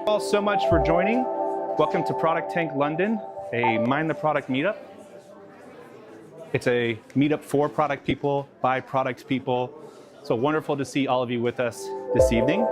All so much for joining. Welcome to ProductTank London, a Mind the Product meetup. It's a meetup for product people, by product people. So wonderful to see all of you with us this evening.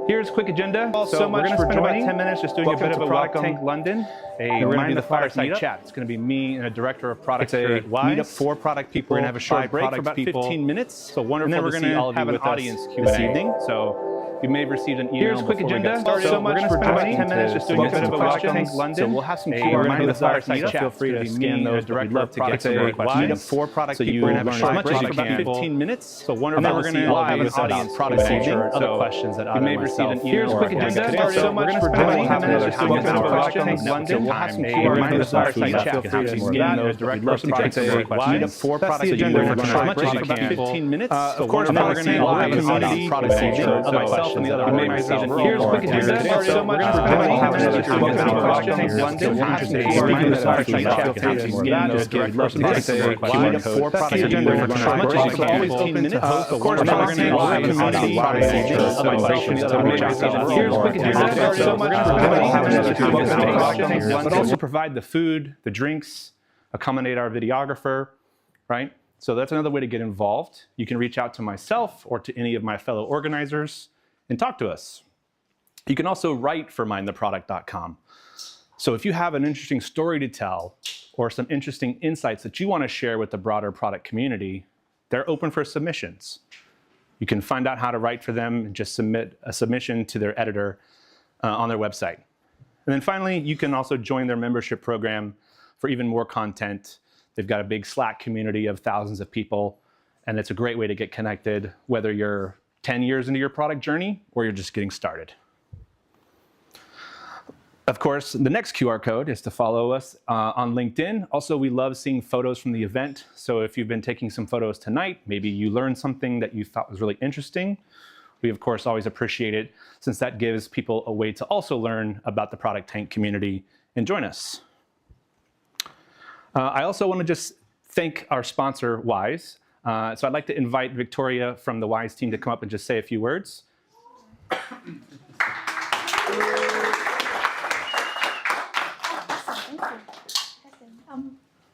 Here's a quick agenda. So we're going to spend about 10 minutes just doing a bit of a ProductTank London, a Mind the Fireside chat. It's going to be me and a director of product here at Wise. Meetup for product people. We're going to have a short break for about 15 minutes. So wonderful to see all of you with us this evening. So you may have received an email. Here's a quick agenda. So we're going to spend about 10 minutes just doing a bit of a ProductTank London. So we'll have some QR Mind the Fireside chat. Feel free to scan those. We'd love to get some more questions. Meetup for product people. We're going to have a short break for about 15 minutes. So wonderful to see all of you with us product evening. Other questions that you may have received an email. Here's a quick agenda. So much for joining. 10 minutes just doing a bit of a ProductTank London. We'll have some QR Mind the Fireside chat. Feel free to scan those. We'd love to get some more questions. Meetup for product people. We're going to have a short break for about 15 minutes. Of course, we're going to have a community product evening of myself and the other organizers. Here's a quick agenda. So much for joining. 10 minutes just doing a bit of a ProductTank London. We'll have some QR Mind the Fireside chat. Feel free to scan those. We'd love to get some more questions. For product people. We're going to have a short break for 15 minutes. Of course, we're going to have a community product evening of myself and the other organizers. Here's a quick agenda. So much for joining. 10 minutes just doing a bit of a ProductTank London. But also provide the food, the drinks, accommodate our videographer, right? So that's another way to get involved. You can reach out to myself or to any of my fellow organizers and talk to us. You can also write for mindtheproduct.com. So if you have an interesting story to tell or some interesting insights that you want to share with the broader product community, they're open for submissions. You can find out how to write for them and just submit a submission to their editor on their website. And then finally, you can also join their membership program for even more content. They've got a big Slack community of thousands of people, and it's a great way to get connected, whether you're 10 years into your product journey or you're just getting started. Of course, the next QR code is to follow us on LinkedIn. Also, we love seeing photos from the event. So if you've been taking some photos tonight, maybe you learned something that you thought was really interesting. We, of course, always appreciate it, since that gives people a way to also learn about the ProductTank community and join us. I also want to just thank our sponsor, Wise. So I'd like to invite Victoria from the Wise team to come up and just say a few words.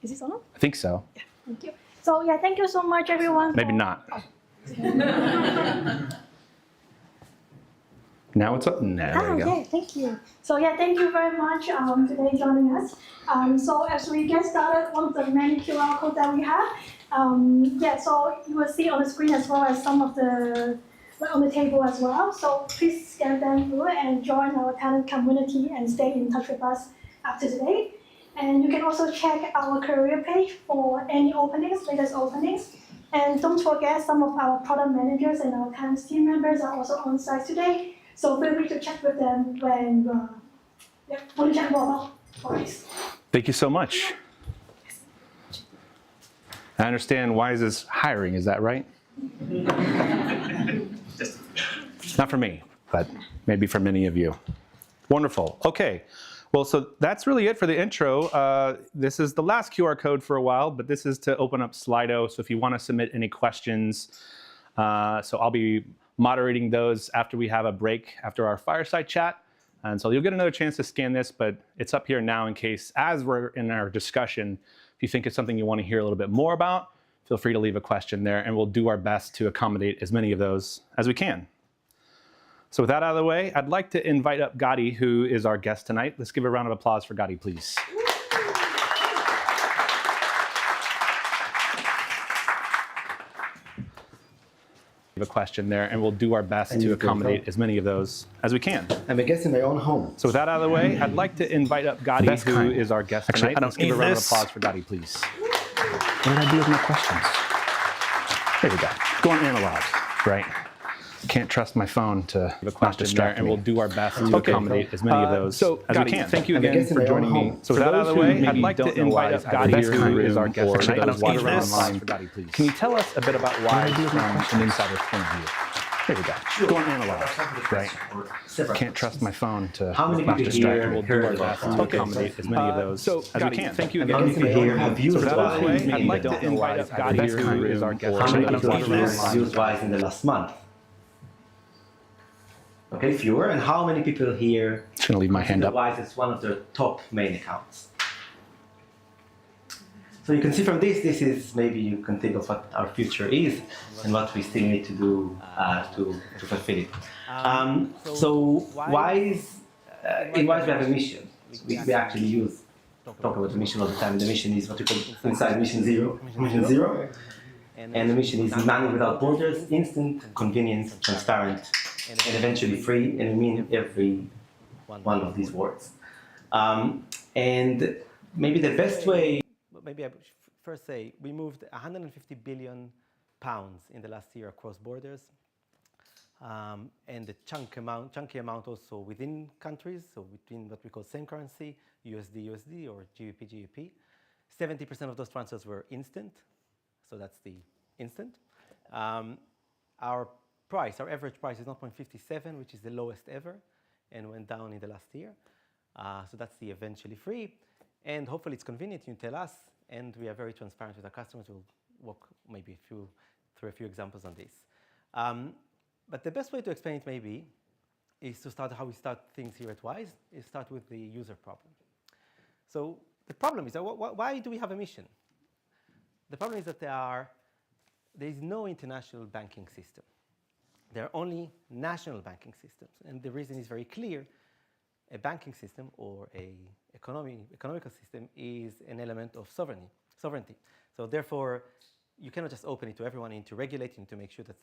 Is this on? I think so. Yeah, thank you. So yeah, thank you so much, everyone. Maybe not. Now it's up. No, there you go. Okay, thank you. So yeah, thank you very much today joining us. So as we get started, one of the many QR codes that we have, so you will see on the screen as well as some of the on the table as well. So please scan them through and join our talent community and stay in touch with us after today. And you can also check our career page for any openings, latest openings. And don't forget, some of our product managers and our talent team members are also on site today. So feel free to check with them when you chat more about Wise. Thank you so much. I understand Wise is hiring, is that right? Not for me, but maybe for many of you. Wonderful. Okay. Well, so that's really it for the intro. This is the last QR code for a while, but this is to open up Slido. So if you want to submit any questions, so I'll be moderating those after we have a break after our Fireside chat. And so you'll get another chance to scan this, but it's up here now in case, as we're in our discussion, if you think it's something you want to hear a little bit more about, feel free to leave a question there, and we'll do our best to accommodate as many of those as we can. So with that out of the way, I'd like to invite up Gadi, who is our guest tonight. Let's give a round of applause for Gadi, please. A question there, and we'll do our best to accommodate as many of those as we can. I'm a guest in my own home. So with that out of the way, I'd like to invite up Gadi, who is our guest tonight. I don't Let's give a round of applause for Gadi, please. What did I do with my questions? There we go. Going analog, right? Can't trust my phone to not distract me. And we'll do our best to accommodate as many of those as we can. Thank you again for joining me. So with that out of the way, I'd like to invite up Gadi, who is our guest tonight. Let's give a round of applause for Gadi, please. Can you tell us a bit about Wise from an insider's point of view? There we go. Going analog, right? Can't trust my phone to not distract me. We'll do our best to accommodate as many of those as we can. Thank you again. So with that out of the way, I'd like to invite up Gadi, who is our guest tonight. How many people used Wise in the last month? Okay, fewer. And how many people here just gonna leave my hand up. Wise is one of their top main accounts? So you can see from this is maybe you can think of what our future is and what we still need to do to fulfill it. So Wise, in Wise we have a mission. We actually talk about the mission all the time. The mission is what we call inside mission zero. Mission zero. And the mission is money without borders, instant, convenient, transparent, and eventually free, and we mean every one of these words. And maybe the best way... Maybe I should first say, we moved 150 billion pounds in the last year across borders. And the chunky amount also within countries, so between what we call same currency, USD, or GBP. 70% of those transfers were instant, so that's the instant. Our average price is 0.57, which is the lowest ever, and went down in the last year. So that's the eventually free. And hopefully it's convenient, you tell us, and we are very transparent with our customers. We'll walk maybe through a few examples on this. But the best way to explain it maybe is to start how we start things here at Wise, is start with the user problem. So the problem is, why do we have a mission? The problem is that there is no international banking system. There are only national banking systems. And the reason is very clear. A banking system or an economical system is an element of sovereignty. So therefore, you cannot just open it to everyone. You need to regulate. You need to make sure that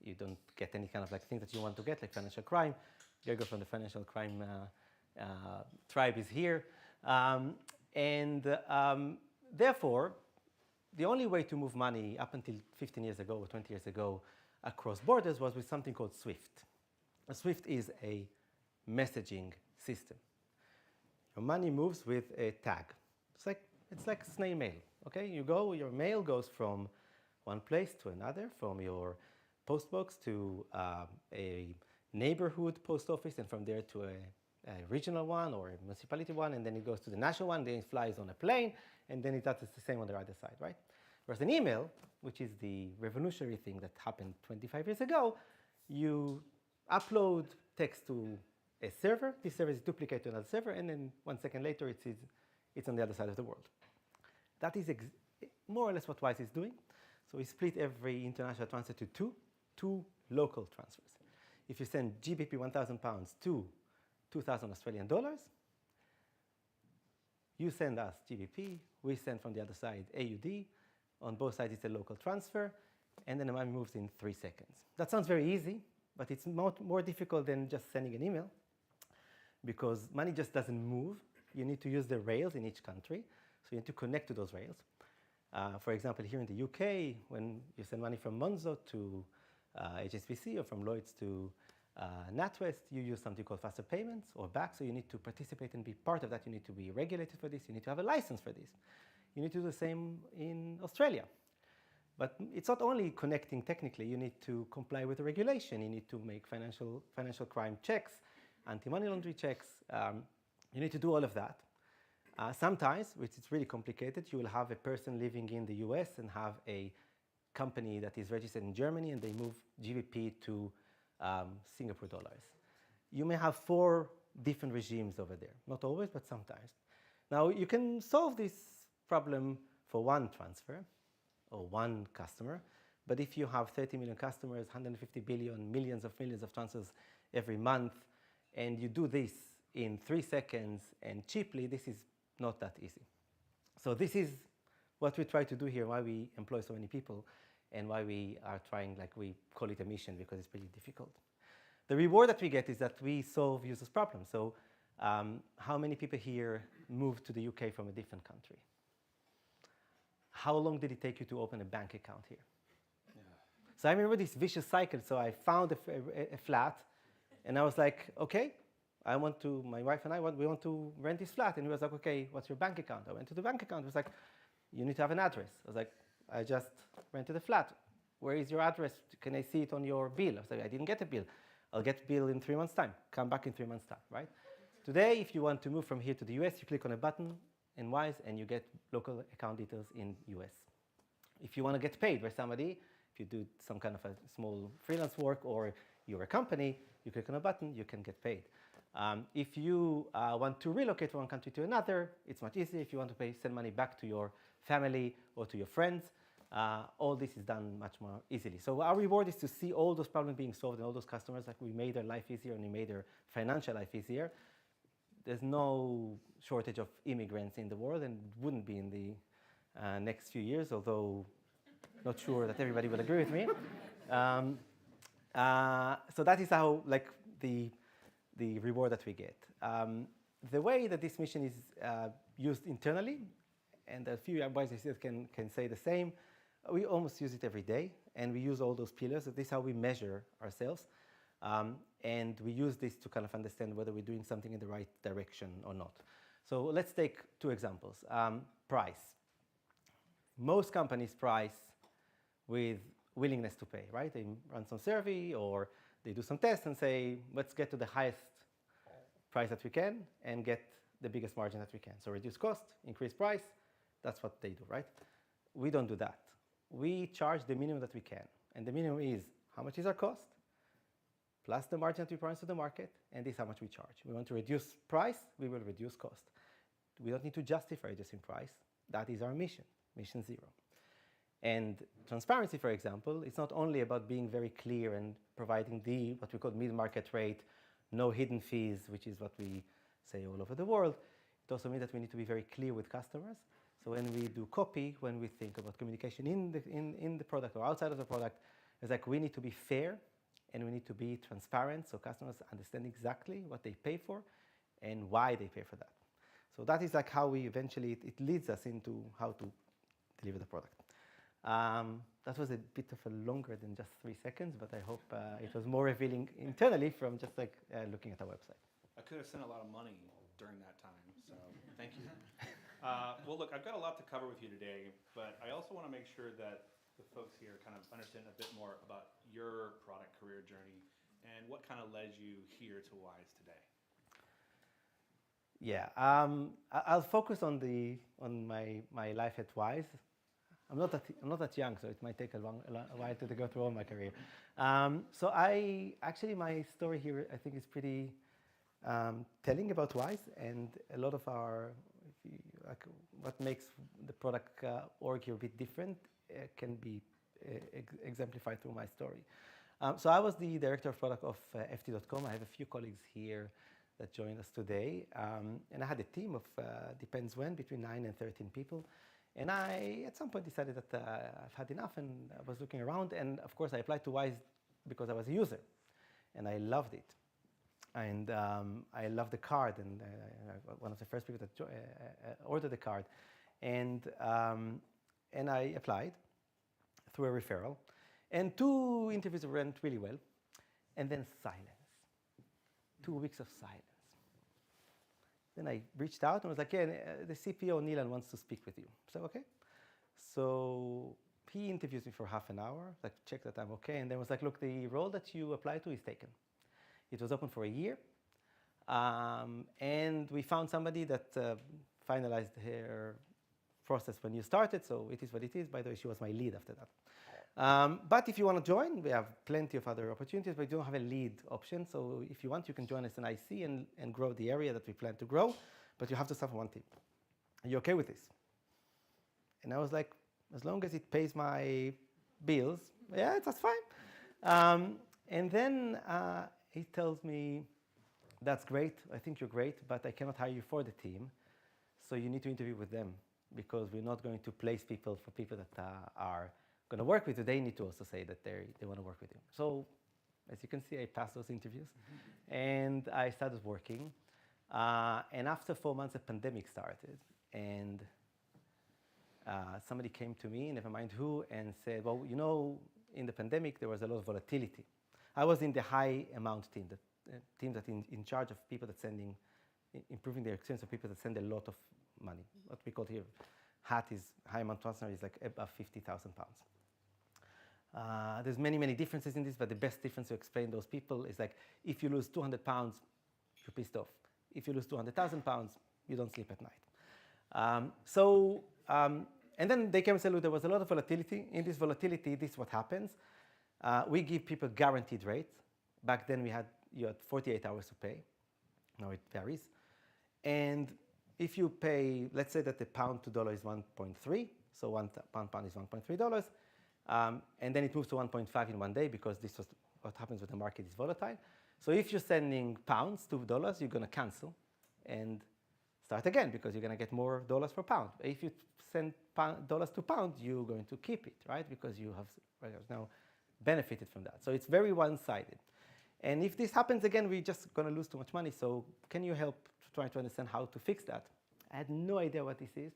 you don't get any kind of thing that you want to get, like financial crime. Gergo from the financial crime tribe is here. Therefore, the only way to move money up until 15 years ago or 20 years ago across borders was with something called SWIFT. SWIFT is a messaging system. Your money moves with a tag. It's like snail mail. Okay, your mail goes from one place to another, from your post box to a neighborhood post office, and from there to a regional one or a municipality one, and then it goes to the national one, then it flies on a plane, and then it does the same on the other side, right? Whereas an email, which is the revolutionary thing that happened 25 years ago, you upload text to a server, this server is duplicated to another server, and then 1 second later it's on the other side of the world. That is more or less what Wise is doing. So we split every international transfer to two local transfers. If you send GBP 1,000 pounds to 2,000 Australian dollars, you send us GBP, we send from the other side AUD. On both sides, it's a local transfer, and then the money moves in 3 seconds. That sounds very easy, but it's more difficult than just sending an email, because money just doesn't move. You need to use the rails in each country, so you need to connect to those rails. For example, here in the UK, when you send money from Monzo to HSBC or from Lloyds to NatWest, you use something called faster payments or back, so you need to participate and be part of that. You need to be regulated for this. You need to have a license for this. You need to do the same in Australia. But it's not only connecting technically. You need to comply with the regulation. You need to make financial crime checks, anti-money laundering checks. You need to do all of that. Sometimes, which is really complicated, you will have a person living in the US and have a company that is registered in Germany, and they move GBP to Singapore dollars. You may have 4 different regimes over there. Not always, but sometimes. Now, you can solve this problem for one transfer or one customer, but if you have 30 million customers, 150 billion, millions of transfers every month, and you do this in 3 seconds and cheaply, this is not that easy. So this is what we try to do here, why we employ so many people, and why we are trying, like we call it a mission, because it's pretty difficult. The reward that we get is that we solve users' problems. So how many people here moved to the UK from a different country? How long did it take you to open a bank account here? Yeah. So I remember this vicious cycle. So I found a flat, and I was like, okay, my wife and I, we want to rent this flat. And he was like, okay, what's your bank account? I went to the bank account. It was like, you need to have an address. I was like, I just rented a flat. Where is your address? Can I see it on your bill? I was like, I didn't get a bill. I'll get a bill in 3 months' time. Come back in 3 months' time, right? Today, if you want to move from here to the US, you click on a button in Wise, and you get local account details in US. If you want to get paid by somebody, if you do some kind of a small freelance work or you're a company, you click on a button, you can get paid. If you want to relocate from one country to another, it's much easier. If you want to send money back to your family or to your friends, all this is done much more easily. So our reward is to see all those problems being solved and all those customers, like we made their life easier and we made their financial life easier. There's no shortage of immigrants in the world, and wouldn't be in the next few years, although not sure that everybody will agree with me. So that is how, like, the reward that we get. The way that this mission is used internally, and a few advisors can say the same, we almost use it every day, and we use all those pillars. This is how we measure ourselves. And we use this to kind of understand whether we're doing something in the right direction or not. So let's take 2 examples. Price. Most companies price with willingness to pay, right? They run some survey or they do some tests and say, let's get to the highest price that we can and get the biggest margin that we can. So reduce cost, increase price. That's what they do, right? We don't do that. We charge the minimum that we can. And the minimum is how much is our cost, plus the margin that we promise to the market, and this is how much we charge. We want to reduce price, we will reduce cost. We don't need to justify reducing price. That is our mission, mission 0. And transparency, for example, it's not only about being very clear and providing what we call mid-market rate, no hidden fees, which is what we say all over the world. It also means that we need to be very clear with customers. So when we do copy, when we think about communication in the product or outside of the product, it's like we need to be fair and we need to be transparent so customers understand exactly what they pay for and why they pay for that. So that is like how we eventually, it leads us into how to deliver the product. That was a bit of a longer than just 3 seconds, but I hope it was more revealing internally from just like looking at our website. I could have sent a lot of money during that time, so thank you. Well, look, I've got a lot to cover with you today, but I also want to make sure that the folks here kind of understand a bit more about your product career journey and what kind of led you here to Wise today. Yeah, I'll focus on my life at Wise. I'm not that young, so it might take a while to go through all my career. So my story here, I think, is pretty telling about Wise, and a lot of our like what makes the product org here a bit different can be exemplified through my story. So I was the director of product of FT.com. I have a few colleagues here that joined us today. And I had a team of, depends when, between 9 and 13 people. And I, at some point, decided that I've had enough, and I was looking around. And of course, I applied to Wise because I was a user, and I loved it. And I loved the card, and one of the first people that ordered the card. And I applied through a referral. And 2 interviews went really well, and then silence. 2 weeks of silence. Then I reached out and was like, yeah, the CPO, Nilan, wants to speak with you. So, okay. So he interviews me for half an hour, like check that I'm okay, and then was like, look, the role that you applied to is taken. It was open for a year, and we found somebody that finalized her process when you started, so it is what it is. By the way, she was my lead after that. But if you want to join, we have plenty of other opportunities, but we don't have a lead option. So if you want, you can join us in IC and grow the area that we plan to grow, but you have to start from one team. Are you okay with this? And I was like, as long as it pays my bills, yeah, that's fine. And then he tells me, that's great, I think you're great, but I cannot hire you for the team, so you need to interview with them, because we're not going to place people for people that are going to work with you. They need to also say that they want to work with you. So, as you can see, I passed those interviews, and I started working. And after 4 months, the pandemic started, and somebody came to me, never mind who, and said, well, you know, in the pandemic, there was a lot of volatility. I was in the high amount team, the team that in charge of people that improving their experience of people that send a lot of money. What we call here, HAT is high amount transfer is like above 50,000 pounds. There's many differences in this, but the best difference to explain those people is like, if you lose 200 pounds, you're pissed off. If you lose 200,000 pounds, you don't sleep at night. And then they came and said, look, there was a lot of volatility. In this volatility, this is what happens. We give people guaranteed rates. Back then you had 48 hours to pay. Now it varies. And if you pay, let's say that the pound to dollar is 1.3, so one pound is $1.3, and then it moves to 1.5 in one day, because this was what happens when the market is volatile. So if you're sending pounds to dollars, you're going to cancel and start again, because you're going to get more dollars per pound. If you send dollars to pound, you're going to keep it, right? Because you have now benefited from that. So it's very one-sided. And if this happens again, we're just going to lose too much money. So can you help try to understand how to fix that? I had no idea what this is.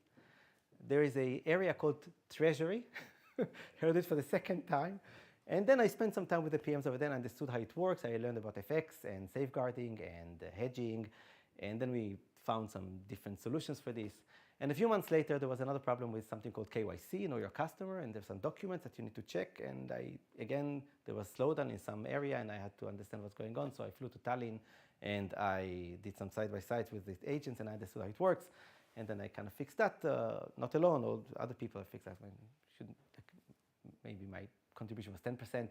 There is an area called Treasury. Heard it for the second time. And then I spent some time with the PMs over there and understood how it works. I learned about FX and safeguarding and hedging. And then we found some different solutions for this. And a few months later, there was another problem with something called KYC, know your customer, and there's some documents that you need to check. And there was slowdown in some area, and I had to understand what's going on. So I flew to Tallinn, and I did some side-by-sides with the agents, and I understood how it works. And then I kind of fixed that, not alone, or other people have fixed that. Maybe my contribution was 10%.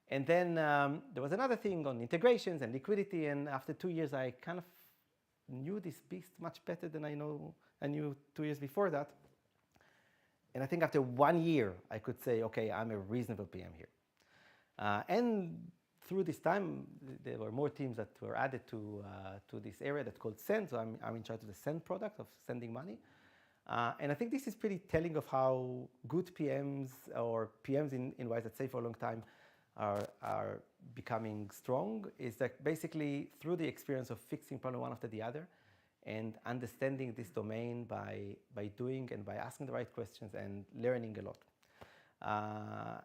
And then there was another thing on integrations and liquidity, and after 2 years, I kind of knew this beast much better than I knew 2 years before that. And I think after 1 year, I could say, okay, I'm a reasonable PM here. And through this time, there were more teams that were added to this area that's called Send. So I'm in charge of the Send product, of sending money. And I think this is pretty telling of how good PMs or PMs in Wise that stay for a long time are becoming strong. Is that basically through the experience of fixing problem one after the other and understanding this domain by doing and by asking the right questions and learning a lot.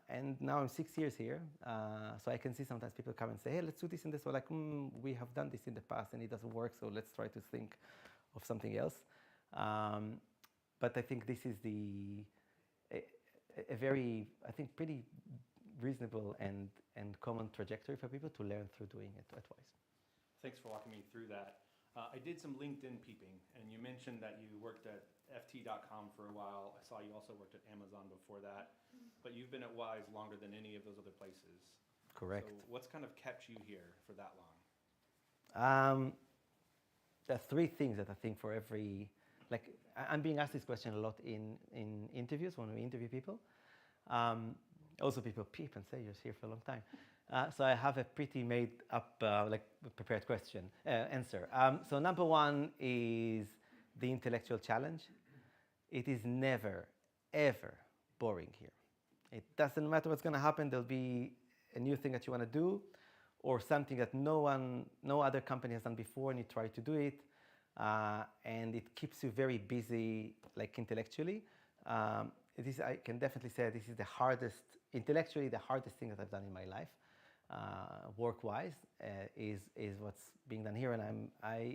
And now I'm 6 years here, so I can see sometimes people come and say, hey, let's do this and this. We're like, we have done this in the past and it doesn't work, so let's try to think of something else. But I think this is a very, I think, pretty reasonable and common trajectory for people to learn through doing it at Wise. Thanks for walking me through that. I did some LinkedIn peeping, and you mentioned that you worked at ft.com for a while. I saw you also worked at Amazon before that, but you've been at Wise longer than any of those other places. Correct. So what's kind of kept you here for that long? There are three things that I think for every like I'm being asked this question a lot in interviews when we interview people. Also, people peep and say you're here for a long time. So I have a pretty made up, like prepared question answer. So number one is the intellectual challenge. It is never, ever boring here. It doesn't matter what's going to happen. There'll be a new thing that you want to do, or something that no other company has done before, and you try to do it, and it keeps you very busy, like intellectually. I can definitely say this is the hardest, intellectually, the hardest thing that I've done in my life, work-wise, is what's being done here, and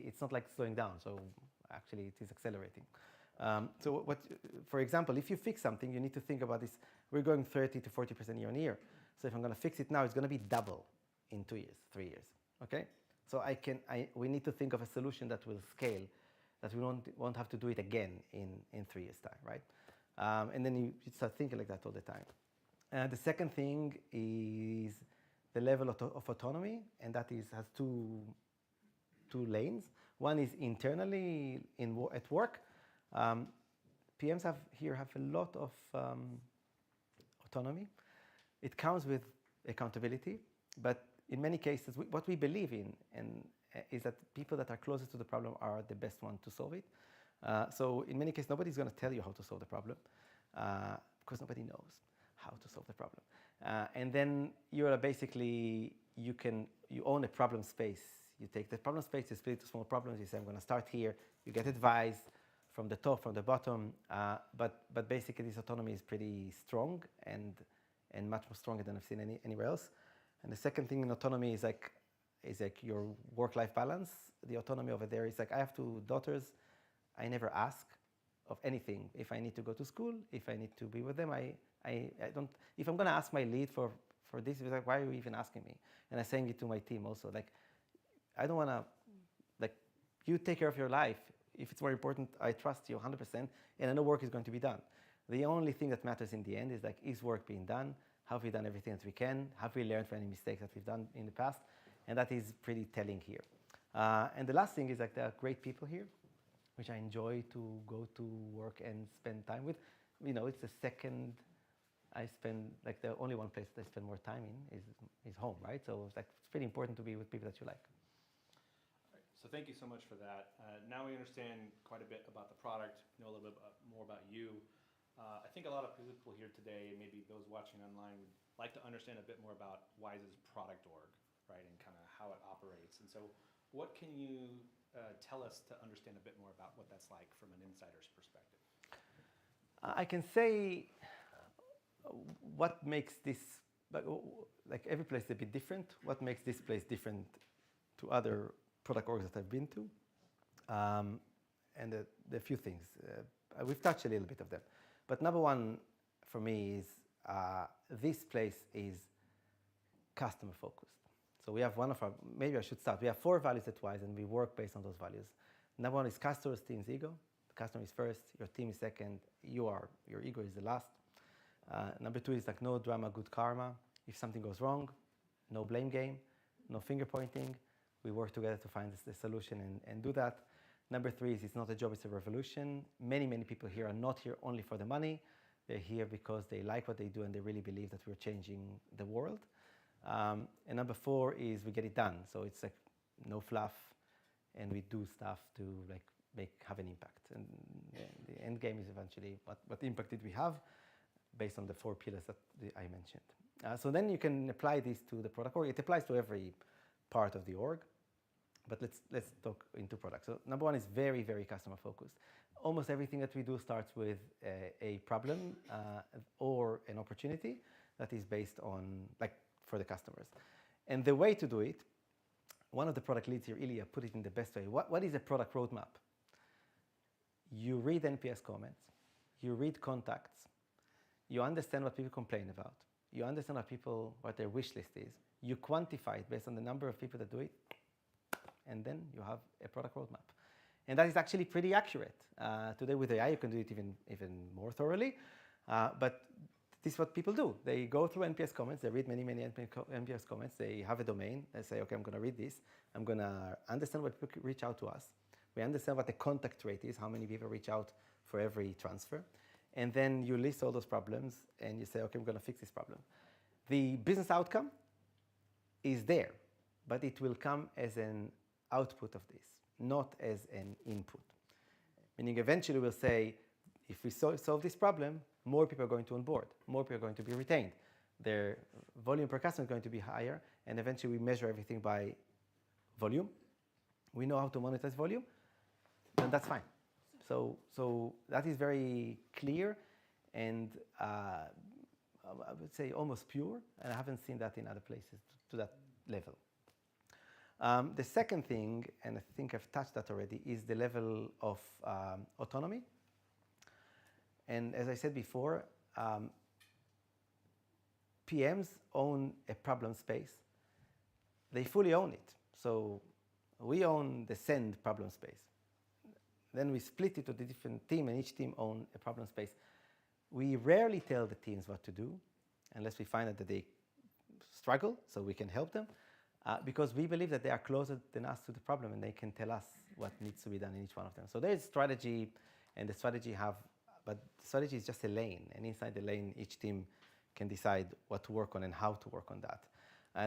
it's not like slowing down. So actually, it is accelerating. For example, if you fix something, you need to think about this. We're going 30 to 40% year on year. So if I'm going to fix it now, it's going to be double in 2 years, 3 years. Okay? So we need to think of a solution that will scale, that we won't have to do it again in 3 years' time, right? And then you start thinking like that all the time. The second thing is the level of autonomy, and that has two lanes. One is internally at work. PMs have a lot of autonomy. It comes with accountability, but in many cases, what we believe in is that people that are closest to the problem are the best ones to solve it. So in many cases, nobody's going to tell you how to solve the problem because nobody knows how to solve the problem. And then you are basically, you own a problem space. You take the problem space, you split it into small problems. You say, I'm going to start here. You get advice from the top, from the bottom. But basically, this autonomy is pretty strong and much more stronger than I've seen anywhere else. And the second thing in autonomy is like your work-life balance. The autonomy over there is like, I have 2 daughters. I never ask of anything. If I need to go to school, if I need to be with them, I don't. If I'm going to ask my lead for this, it's like, why are you even asking me? And I'm saying it to my team also. Like, I don't want to. Like, you take care of your life. If it's more important, I trust you 100%, and I know work is going to be done. The only thing that matters in the end is like, is work being done? Have we done everything that we can? Have we learned from any mistakes that we've done in the past? And that is pretty telling here. And the last thing is like, there are great people here, which I enjoy to go to work and spend time with. It's the second I spend, like the only one place that I spend more time in is home, right? So it's pretty important to be with people that you like. So thank you so much for that. Now we understand quite a bit about the product, know a little bit more about you. I think a lot of people here today, and maybe those watching online, would like to understand a bit more about Wise's product org, right, and kind of how it operates. And so what can you tell us to understand a bit more about what that's like from an insider's perspective? I can say what makes this, like every place is a bit different, what makes this place different to other product orgs that I've been to. And there are a few things. We've touched a little bit of them. But number one for me is this place is customer focused. So we have maybe I should start. We have 4 values at Wise, and we work based on those values. Number one is customer's team's ego. The customer is first, your team is second, your ego is the last. Number 2 is like no drama, good karma. If something goes wrong, no blame game, no finger pointing. We work together to find the solution and do that. Number 3 is it's not a job, it's a revolution. Many, many people here are not here only for the money. They're here because they like what they do and they really believe that we're changing the world. And number 4 is we get it done. So it's like no fluff, and we do stuff to like have an impact. And the end game is eventually what impact did we have based on the 4 pillars that I mentioned. So then you can apply this to the product org. It applies to every part of the org. But let's talk into products. So number 1 is very, very customer focused. Almost everything that we do starts with a problem or an opportunity that is based on, like, for the customers. And the way to do it, one of the product leads here, Ilya, put it in the best way. What is a product roadmap? You read NPS comments, you read contacts, you understand what people complain about, you understand what their wish list is, you quantify it based on the number of people that do it, and then you have a product roadmap. And that is actually pretty accurate. Today with AI, you can do it even more thoroughly. But this is what people do. They go through NPS comments. They read many, many NPS comments. They have a domain. They say, OK, I'm going to read this. I'm going to understand why people reach out to us. We understand what the contact rate is, how many people reach out for every transfer. And then you list all those problems and you say, okay, we're going to fix this problem. The business outcome is there, but it will come as an output of this, not as an input. Meaning eventually we'll say, if we solve this problem, more people are going to onboard, more people are going to be retained. Their volume per customer is going to be higher, and eventually we measure everything by volume. We know how to monetize volume, then that's fine. So that is very clear and I would say almost pure, and I haven't seen that in other places to that level. The second thing, and I think I've touched that already, is the level of autonomy. And as I said before, PMs own a problem space. They fully own it. So we own the send problem space. Then we split it to the different team, and each team owns a problem space. We rarely tell the teams what to do, unless we find out that they struggle, so we can help them, because we believe that they are closer than us to the problem, and they can tell us what needs to be done in each one of them. So there is strategy, and the strategy but the strategy is just a lane, and inside the lane, each team can decide what to work on and how to work on that.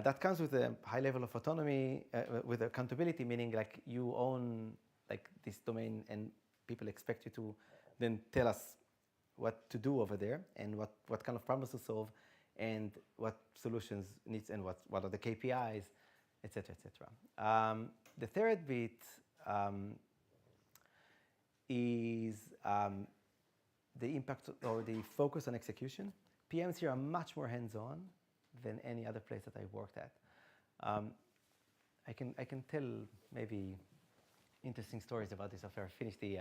That comes with a high level of autonomy, with accountability, meaning like you own like this domain, and people expect you to then tell us what to do over there, and what kind of problems to solve, and what solutions needs, and what are the KPIs, etc., etc. The third bit is the impact or the focus on execution. PMs here are much more hands-on than any other place that I've worked at. I can tell maybe interesting stories about this after I finish the.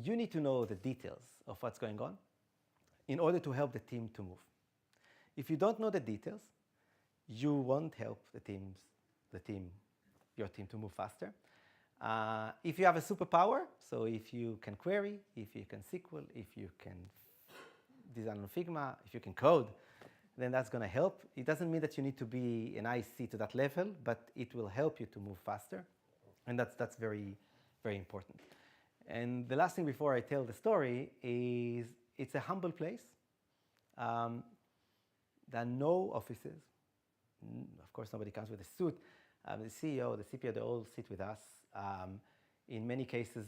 You need to know the details of what's going on in order to help the team to move. If you don't know the details, you won't help your team to move faster. If you have a superpower, so if you can query, if you can SQL, if you can design on Figma, if you can code, then that's going to help. It doesn't mean that you need to be an IC to that level, but it will help you to move faster, and that's very, very important. And the last thing before I tell the story is it's a humble place. There are no offices. Of course, nobody comes with a suit. The CEO, the CPO, they all sit with us. In many cases,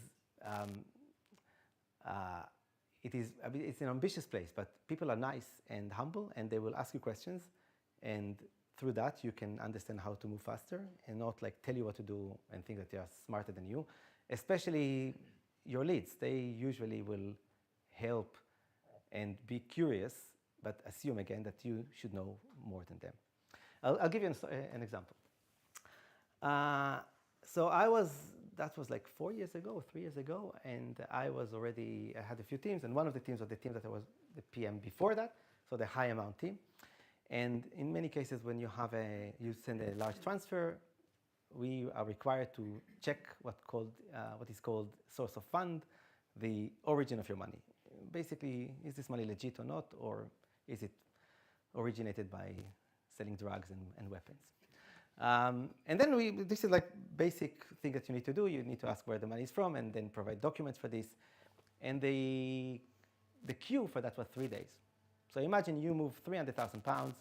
it's an ambitious place, but people are nice and humble, and they will ask you questions, and through that you can understand how to move faster and not like tell you what to do and think that they are smarter than you. Especially your leads, they usually will help and be curious, but assume again that you should know more than them. I'll give you an example. That was like 4 years ago, 3 years ago, and I had a few teams, and one of the teams was the team that I was the PM before that, so the high amount team. And in many cases, when you send a large transfer, we are required to check what is called source of fund, the origin of your money. Basically, is this money legit or not, or is it originated by selling drugs and weapons? And then this is like basic thing that you need to do. You need to ask where the money is from, and then provide documents for this. And the queue for that was 3 days. So imagine you move 300,000 pounds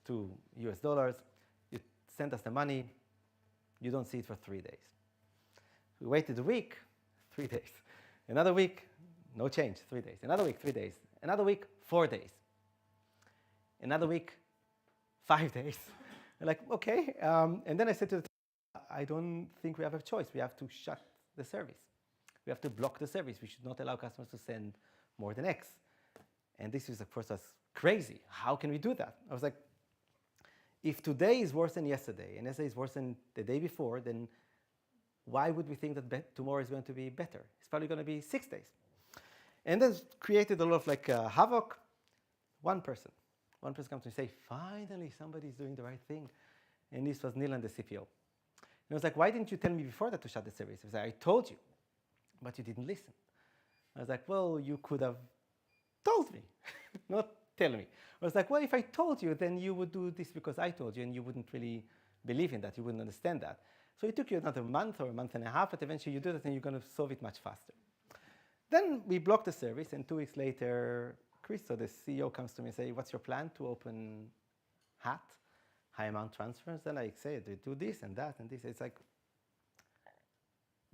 to US dollars. You send us the money. You don't see it for 3 days. We waited a week, 3 days. Another week, no change, 3 days. Another week, 3 days. Another week, 4 days. Another week, 5 days. Like, okay. And then I said to the team, I don't think we have a choice. We have to shut the service. We have to block the service. We should not allow customers to send more than X. And this is, of course, crazy. How can we do that? I was like, if today is worse than yesterday, and yesterday is worse than the day before, then why would we think that tomorrow is going to be better? It's probably going to be 6 days. And then created a lot of havoc. One person comes to me and say, finally, somebody is doing the right thing. And this was Nilan, the CPO. And I was like, why didn't you tell me before that to shut the service? He was like, I told you, but you didn't listen. I was like, well, you could have told me, not tell me. I was like, well, if I told you, then you would do this because I told you, and you wouldn't really believe in that, you wouldn't understand that. So it took you another month or a month and a half, but eventually you do that and you're going to solve it much faster. Then we blocked the service, and 2 weeks later, Chris, so the CEO, comes to me and say, what's your plan to open HAT, high amount transfers? And I say, they do this and that and this. It's like,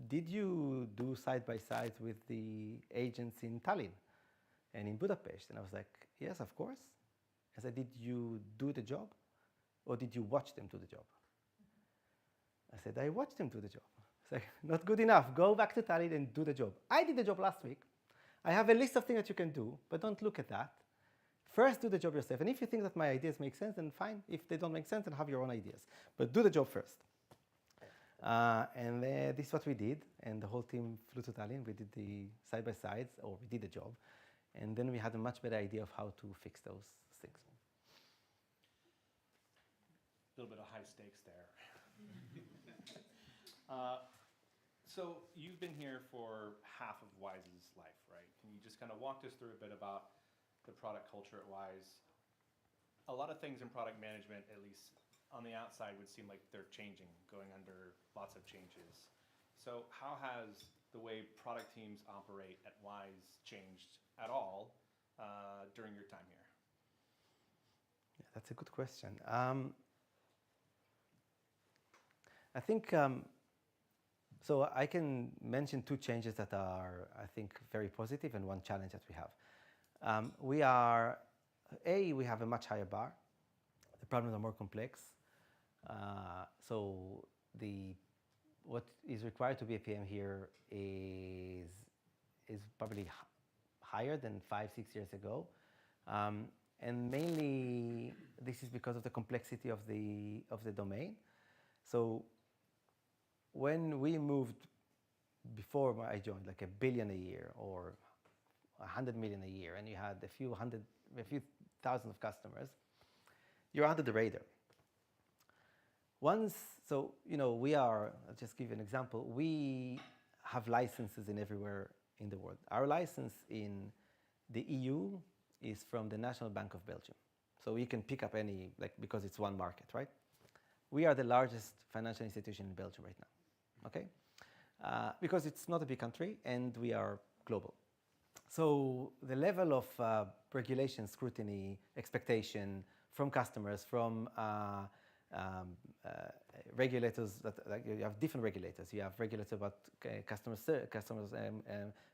did you do side-by-sides with the agents in Tallinn and in Budapest? And I was like, yes, of course. I said, did you do the job, or did you watch them do the job? I said, I watched them do the job. It's like, not good enough. Go back to Tallinn and do the job. I did the job last week. I have a list of things that you can do, but don't look at that. First, do the job yourself. And if you think that my ideas make sense, then fine. If they don't make sense, then have your own ideas. But do the job first. And this is what we did. And the whole team flew to Tallinn. We did the side-by-sides, or we did the job. And then we had a much better idea of how to fix those things. A little bit of high stakes there. So you've been here for half of Wise's life, right? Can you just kind of walk us through a bit about the product culture at Wise? A lot of things in product management, at least on the outside, would seem like they're changing, going under lots of changes. So how has the way product teams operate at Wise changed at all during your time here? Yeah, that's a good question. I think, so I can mention 2 changes that are, I think, very positive, and 1 challenge that we have. We have a much higher bar. The problems are more complex. So what is required to be a PM here is probably higher than 5-6 years ago. And mainly, this is because of the complexity of the domain. So when we moved, before I joined, like $1 billion a year or 100 million a year, and you had a few thousand of customers, you're under the radar. So I'll just give you an example. We have licenses in everywhere in the world. Our license in the EU is from the National Bank of Belgium. So you can pick up any, because it's one market, right? We are the largest financial institution in Belgium right now, okay? Because it's not a big country and we are global. So the level of regulation, scrutiny, expectation from customers, from regulators, you have different regulators. You have regulators about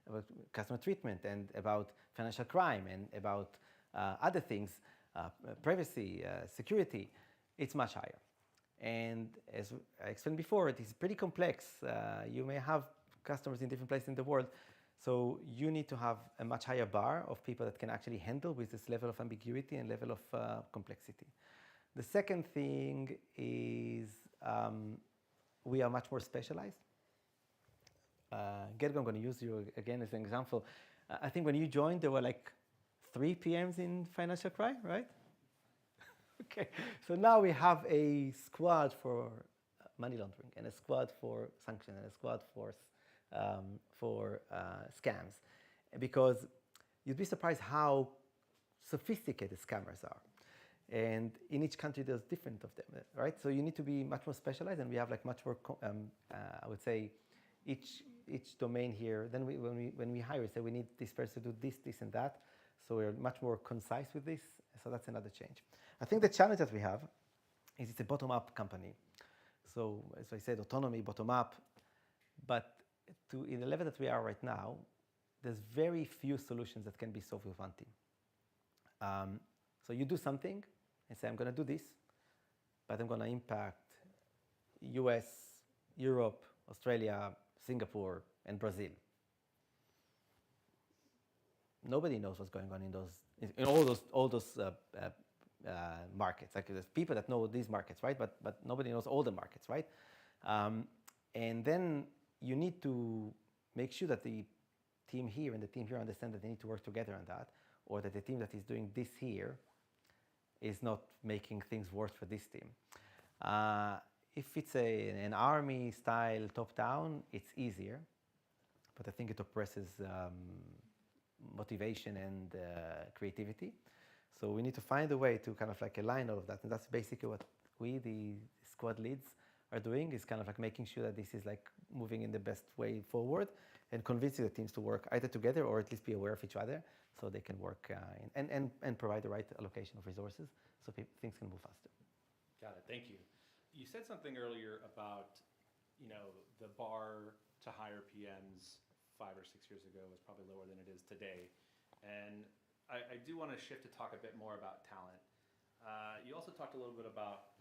about customer treatment, and about financial crime, and about other things, privacy, security. It's much higher. And as I explained before, it is pretty complex. You may have customers in different places in the world. So you need to have a much higher bar of people that can actually handle with this level of ambiguity and level of complexity. The second thing is we are much more specialized. Gergo, I'm going to use you again as an example. I think when you joined, there were like 3 PMs in financial crime, right? Okay, so now we have a squad for money laundering, and a squad for sanction, and a squad for scams, because you'd be surprised how sophisticated scammers are. And in each country, there's different of them, right? So you need to be much more specialized, and we have like much more, I would say, each domain here. Then when we hire, we say we need this person to do this, this, and that. So we're much more concise with this. So that's another change. I think the challenge that we have is it's a bottom-up company. So as I said, autonomy, bottom-up. But in the level that we are right now, there's very few solutions that can be solved with one team. So you do something and say, I'm going to do this, but I'm going to impact US, Europe, Australia, Singapore, and Brazil. Nobody knows what's going on in all those markets. Like there's people that know these markets, right? But nobody knows all the markets, right? And then you need to make sure that the team here and the team here understand that they need to work together on that, or that the team that is doing this here is not making things worse for this team. If it's an army style top-down, it's easier, but I think it oppresses motivation and creativity. So we need to find a way to kind of like align all of that, and that's basically we, the squad leads, are doing is kind of like making sure that this is like moving in the best way forward and convincing the teams to work either together or at least be aware of each other so they can work and provide the right allocation of resources so things can move faster. Got it. Thank you. You said something earlier about, the bar to hire PMs 5 or 6 years ago was probably lower than it is today. And I do want to shift to talk a bit more about talent. You also talked a little bit about,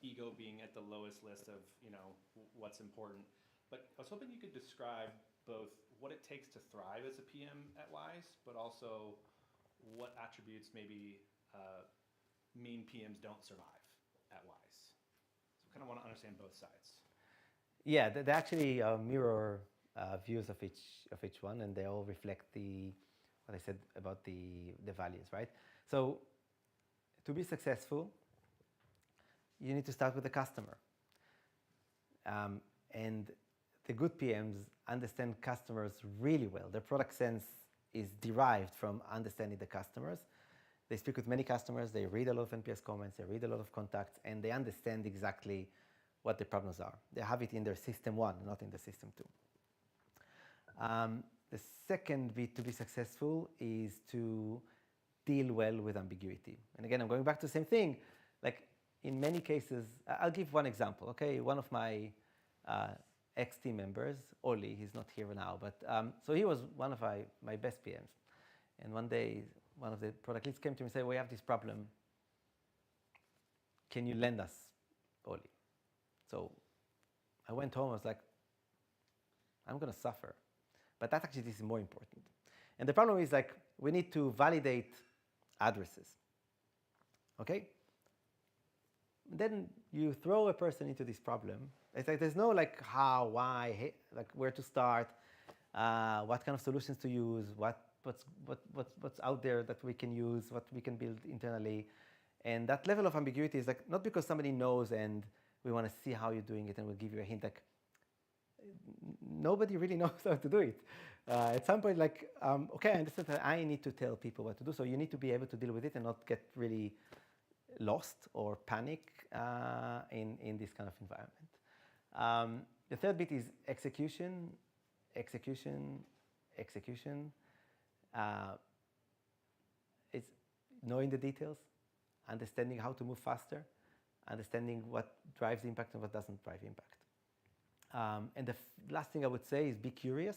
ego being at the lowest list of, what's important. But I was hoping you could describe both what it takes to thrive as a PM at Wise, but also what attributes maybe mean PMs don't survive at Wise. So I kind of want to understand both sides. Yeah, they actually mirror views of each one, and they all reflect what I said about the values, right? So to be successful, you need to start with the customer. And the good PMs understand customers really well. Their product sense is derived from understanding the customers. They speak with many customers, they read a lot of NPS comments, they read a lot of contacts, and they understand exactly what the problems are. They have it in their system 1, not in the system 2. The second bit to be successful is to deal well with ambiguity. And again, I'm going back to the same thing. Like in many cases, I'll give one example, okay? One of my ex-team members, Oli, he's not here now, but so he was one of my best PMs. And one day, one of the product leads came to me and said, we have this problem. Can you lend us Oli? So I went home, I was like, I'm going to suffer. But that actually is more important. And the problem is like, we need to validate addresses, okay? Then you throw a person into this problem. It's like there's no like how, why, like where to start, what kind of solutions to use, what's out there that we can use, what we can build internally. And that level of ambiguity is like, not because somebody knows and we want to see how you're doing it and we'll give you a hint, like nobody really knows how to do it. At some point, like, okay, I understand that I need to tell people what to do. So you need to be able to deal with it and not get really lost or panic in this kind of environment. The third bit is execution. It's knowing the details, understanding how to move faster, understanding what drives impact and what doesn't drive impact. And the last thing I would say is be curious.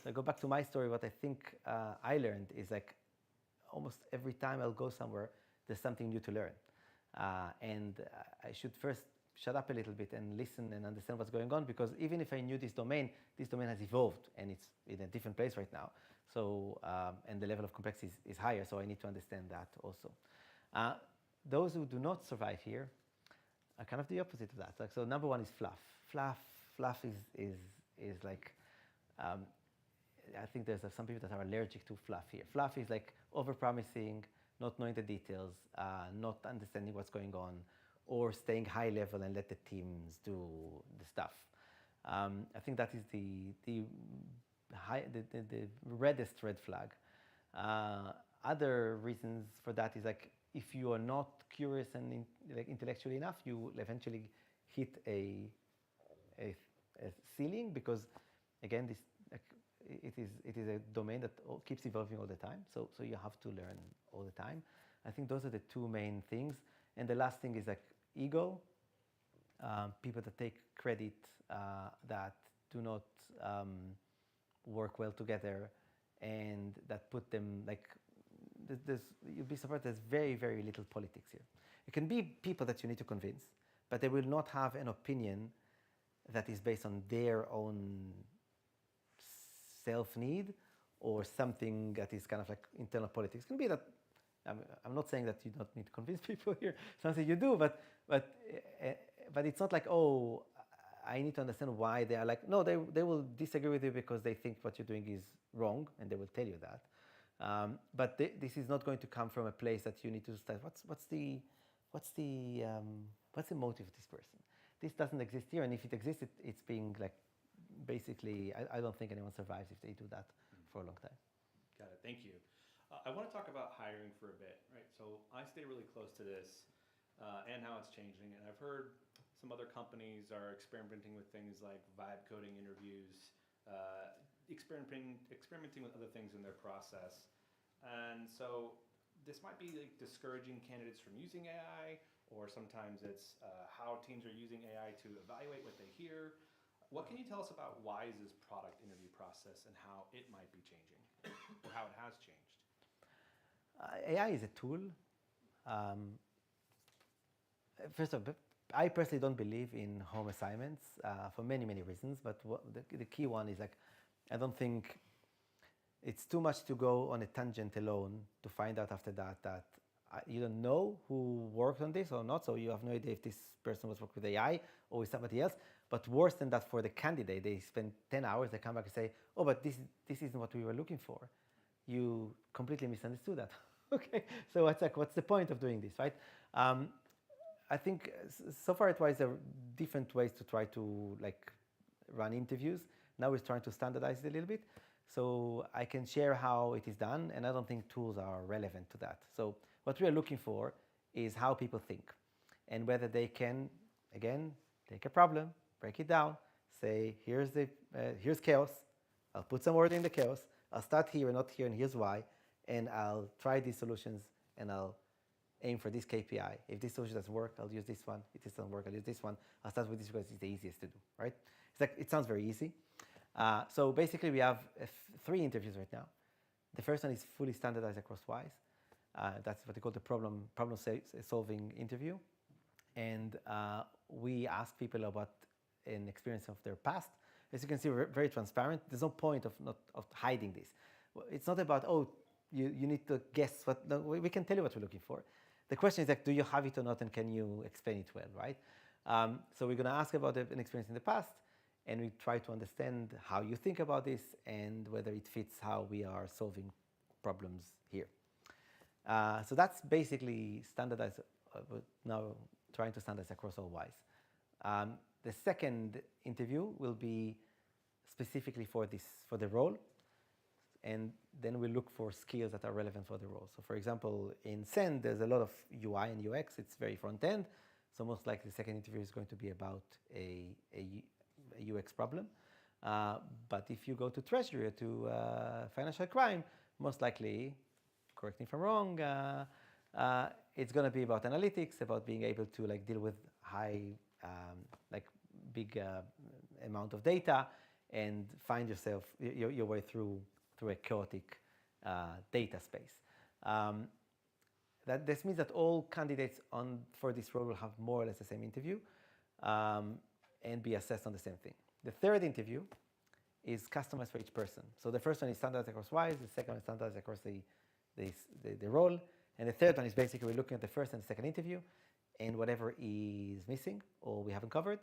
So I go back to my story. What I think I learned is like almost every time I'll go somewhere, there's something new to learn. And I should first shut up a little bit and listen and understand what's going on, because even if I knew this domain has evolved and it's in a different place right now. So, and the level of complexity is higher, so I need to understand that also. Those who do not survive here are kind of the opposite of that. Like, so number one is fluff. Fluff is like, I think there's some people that are allergic to fluff here. Fluff is like over-promising, not knowing the details, not understanding what's going on, or staying high level and let the teams do the stuff. I think that is the reddest red flag. Other reasons for that is like, if you are not curious and like intellectually enough, you will eventually hit a ceiling, because again, this it is a domain that keeps evolving all the time. So you have to learn all the time. I think those are the two main things. And the last thing is like ego. People that take credit, that do not work well together, and that put them like, you'll be surprised, there's very, very little politics here. It can be people that you need to convince, but they will not have an opinion that is based on their own self-need or something that is kind of like internal politics. It can be that, I'm not saying that you don't need to convince people here, something you do, but it's not like, oh, I need to understand why they are like, no, they will disagree with you because they think what you're doing is wrong, and they will tell you that. But this is not going to come from a place that you need to start. What's the motive of this person? This doesn't exist here, and if it exists, it's being like, basically, I don't think anyone survives if they do that for a long time. Got it. Thank you. I want to talk about hiring for a bit, right? So I stay really close to this. and how it's changing. And I've heard some other companies are experimenting with things like vibe coding interviews, experimenting with other things in their process. And so this might be like discouraging candidates from using AI, or sometimes it's how teams are using AI to evaluate what they hear. What can you tell us about Wise's product interview process and how it might be changing, or how it has changed? AI is a tool. First of all, I personally don't believe in home assignments for many, many reasons, but the key one is like, I don't think it's too much to go on a tangent alone to find out after that you don't know who worked on this or not, so you have no idea if this person was working with AI or with somebody else. But worse than that, for the candidate, they spend 10 hours, they come back and say, oh, but this isn't what we were looking for. You completely misunderstood that. Okay, so what's the point of doing this, right? I think so far it was different ways to try to like run interviews. Now we're trying to standardize it a little bit. So I can share how it is done, and I don't think tools are relevant to that. So what we are looking for is how people think, and whether they can, again, take a problem, break it down, say, here's chaos, I'll put some order in the chaos, I'll start here and not here, and here's why, and I'll try these solutions, and I'll aim for this KPI. If this solution doesn't work, I'll use this one. If this doesn't work, I'll use this one. I'll start with this because it's the easiest to do, right? It's like, it sounds very easy. So basically we have 3 interviews right now. The first one is fully standardized across Wise. That's what they call the problem solving interview. And we ask people about an experience of their past. As you can see, we're very transparent. There's no point of hiding this. It's not about, oh, you need to guess what, no, we can tell you what we're looking for. The question is like, do you have it or not, and can you explain it well, right? So we're going to ask about an experience in the past, and we try to understand how you think about this and whether it fits how we are solving problems here. So that's basically standardized, now trying to standardize across all Wise. The second interview will be specifically for the role, and then we look for skills that are relevant for the role. So for example, in Send, there's a lot of UI and UX. It's very front-end. So most likely the second interview is going to be about a UX problem. But if you go to Treasury or to financial crime, most likely, correct me if I'm wrong, it's going to be about analytics, about being able to like deal with high, big amount of data and find yourself your way through a chaotic data space. This means that all candidates for this role will have more or less the same interview and be assessed on the same thing. The third interview is customized for each person. So the first one is standardized across Wise, the second one is standardized across the role, and the third one is basically looking at the first and the second interview, and whatever is missing or we haven't covered,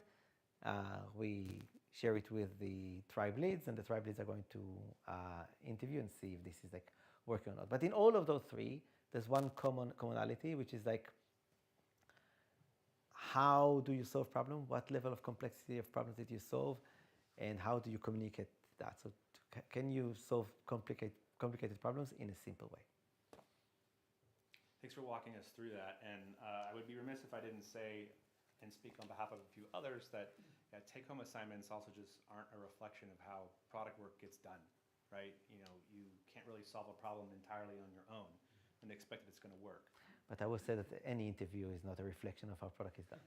we share it with the tribe leads, and the tribe leads are going to interview and see if this is like working or not. But in all of those 3, there's one commonality, which is like, how do you solve problem? What level of complexity of problems did you solve? And how do you communicate that? So can you solve complicated problems in a simple way? Thanks for walking us through that. And I would be remiss if I didn't say and speak on behalf of a few others that take-home assignments also just aren't a reflection of how product work gets done, right? You know, you can't really solve a problem entirely on your own and expect that it's going to work. But I will say that any interview is not a reflection of how product is done.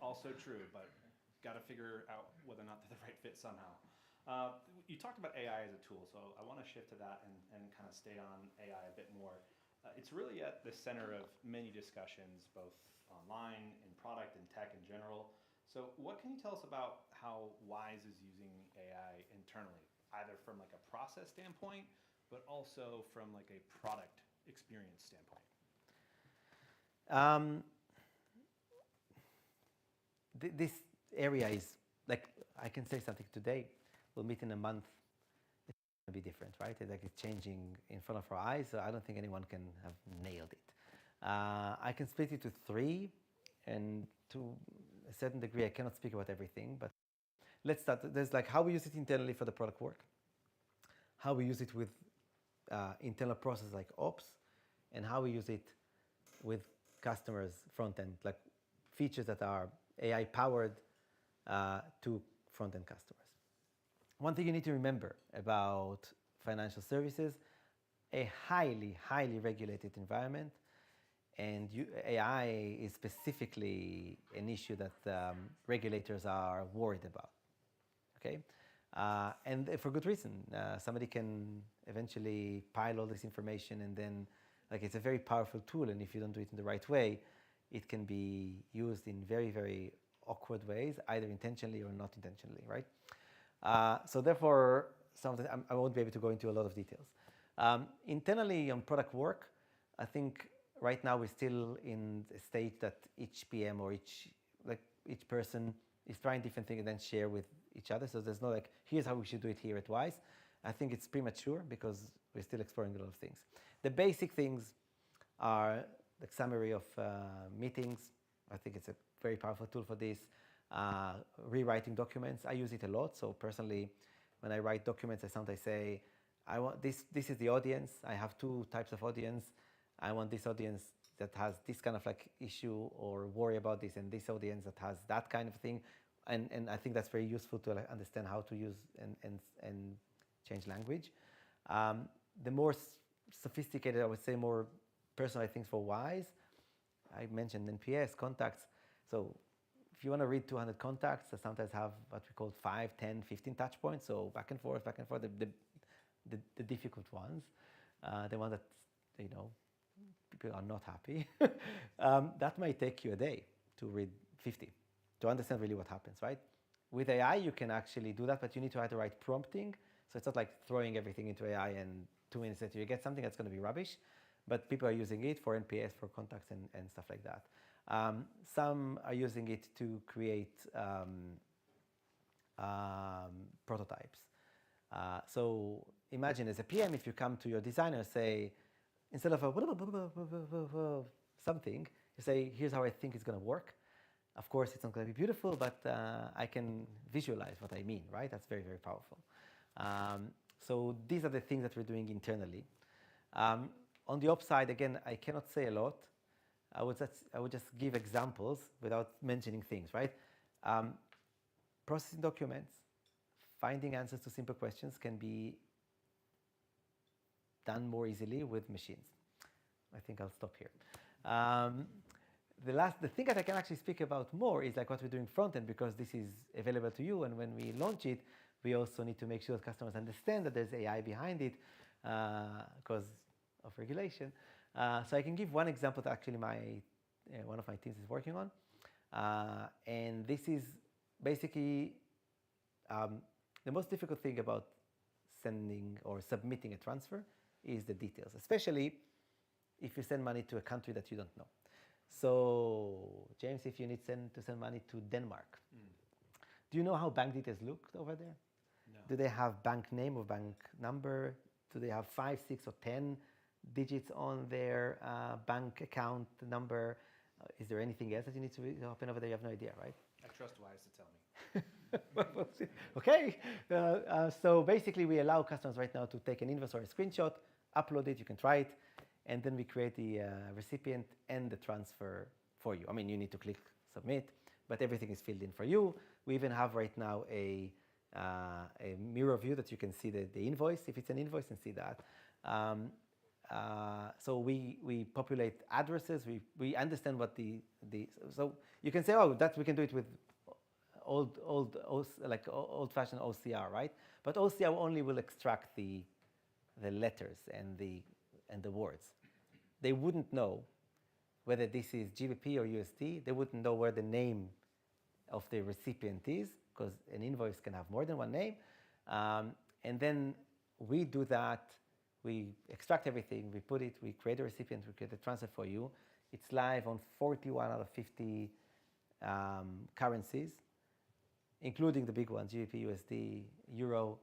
Also true, but got to figure out whether or not they're the right fit somehow. You talked about AI as a tool, so I want to shift to that and kind of stay on AI a bit more. It's really at the center of many discussions, both online, in product, and tech in general. So what can you tell us about how Wise is using AI internally, either from like a process standpoint, but also from like a product experience standpoint? This area is, like, I can say something today, we'll meet in a month, it's going to be different, right? It's like it's changing in front of our eyes, so I don't think anyone can have nailed it. I can split it to 3, and to a certain degree, I cannot speak about everything, but let's start. There's like how we use it internally for the product work, how we use it with internal processes like ops, and how we use it with customers front end, like features that are AI powered to front end customers. One thing you need to remember about financial services, a highly, highly regulated environment, and AI is specifically an issue that regulators are worried about. Okay, and for good reason. Somebody can eventually pile all this information, and then, like, it's a very powerful tool, and if you don't do it in the right way, it can be used in very, very awkward ways, either intentionally or not intentionally, right? So therefore, I won't be able to go into a lot of details. Internally on product work, I think right now we're still in a state that each PM or each person is trying different things and then share with each other. So there's no like, here's how we should do it here at Wise. I think it's premature because we're still exploring a lot of things. The basic things are the summary of meetings. I think it's a very powerful tool for this. Rewriting documents, I use it a lot. So personally, when I write documents, I sometimes say, I want this is the audience. I have two types of audience. I want this audience that has this kind of like issue or worry about this, and this audience that has that kind of thing. And I think that's very useful to like understand how to use and change language. The more sophisticated, I would say more personalized things for Wise, I mentioned NPS, contacts. So if you want to read 200 contacts, I sometimes have what we call 5, 10, 15 touch points. So back and forth, the difficult ones, the one that, you know, people are not happy. That might take you a day to read 50, to understand really what happens, right? With AI, you can actually do that, but you need to have the right prompting. So it's not like throwing everything into AI and 2 minutes later you get something that's going to be rubbish. But people are using it for NPS, for contacts, and stuff like that. Some are using it to create prototypes. So imagine as a PM, if you come to your designer, say, instead of a something, you say, here's how I think it's going to work. Of course, it's not going to be beautiful, but I can visualize what I mean, right? That's very, very powerful. So these are the things that we're doing internally. On the upside, again, I cannot say a lot. I would just give examples without mentioning things, right? Processing documents, finding answers to simple questions can be done more easily with machines. I think I'll stop here. The thing that I can actually speak about more is like what we're doing front end, because this is available to you, and when we launch it, we also need to make sure that customers understand that there's AI behind it because of regulation. So I can give one example that actually one of my teams is working on. And this is basically the most difficult thing about sending or submitting a transfer is the details, especially if you send money to a country that you don't know. So, James, if you need to send money to Denmark, do you know how bank details look over there? No. Do they have bank name or bank number? Do they have 5, 6, or 10 digits on their bank account number? Is there anything else that you need to open over there? You have no idea, right? I trust Wise to tell me. Okay. So basically, we allow customers right now to take an invoice or a screenshot, upload it, you can try it, and then we create the recipient and the transfer for you. I mean, you need to click submit, but everything is filled in for you. We even have right now a mirror view that you can see the invoice, if it's an invoice, and see that. So we populate addresses. We understand what so you can say, oh, that we can do it with old-fashioned OCR, right? But OCR only will extract the letters and the words. They wouldn't know whether this is GBP or USD. They wouldn't know where the name of the recipient is, because an invoice can have more than one name. And then we do that. We extract everything, we create a recipient, we create a transfer for you. It's live on 41 out of 50 currencies, including the big ones, GBP, USD, Euro.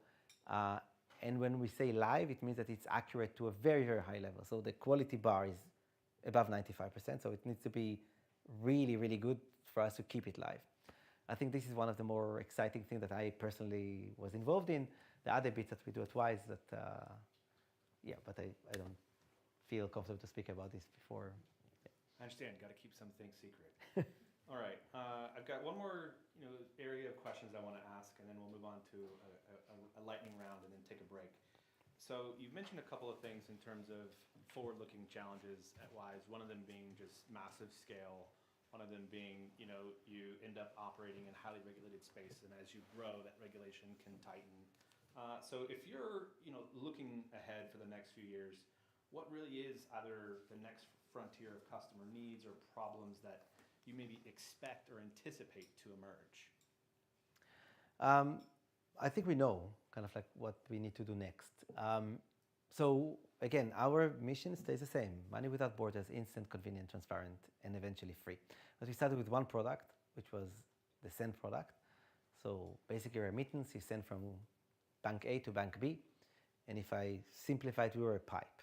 And when we say live, it means that it's accurate to a very, very high level. So the quality bar is above 95%. So it needs to be really, really good for us to keep it live. I think this is one of the more exciting things that I personally was involved in. The other bits that we do at Wise that, yeah, but I don't feel comfortable to speak about this before. Yeah. I understand. Got to keep some things secret. All right. I've got one more area of questions I want to ask, and then we'll move on to a lightning round and then take a break. So you've mentioned a couple of things in terms of forward-looking challenges at Wise, one of them being just massive scale, one of them being, you end up operating in a highly regulated space, and as you grow, that regulation can tighten. So if you're, looking ahead for the next few years, what really is either the next frontier of customer needs or problems that you maybe expect or anticipate to emerge? I think we know kind of like what we need to do next. So again, our mission stays the same. Money without borders, instant, convenient, transparent, and eventually free. But we started with one product, which was the send product. So basically remittance, you send from bank A to bank B. And if I simplify it, we were a pipe,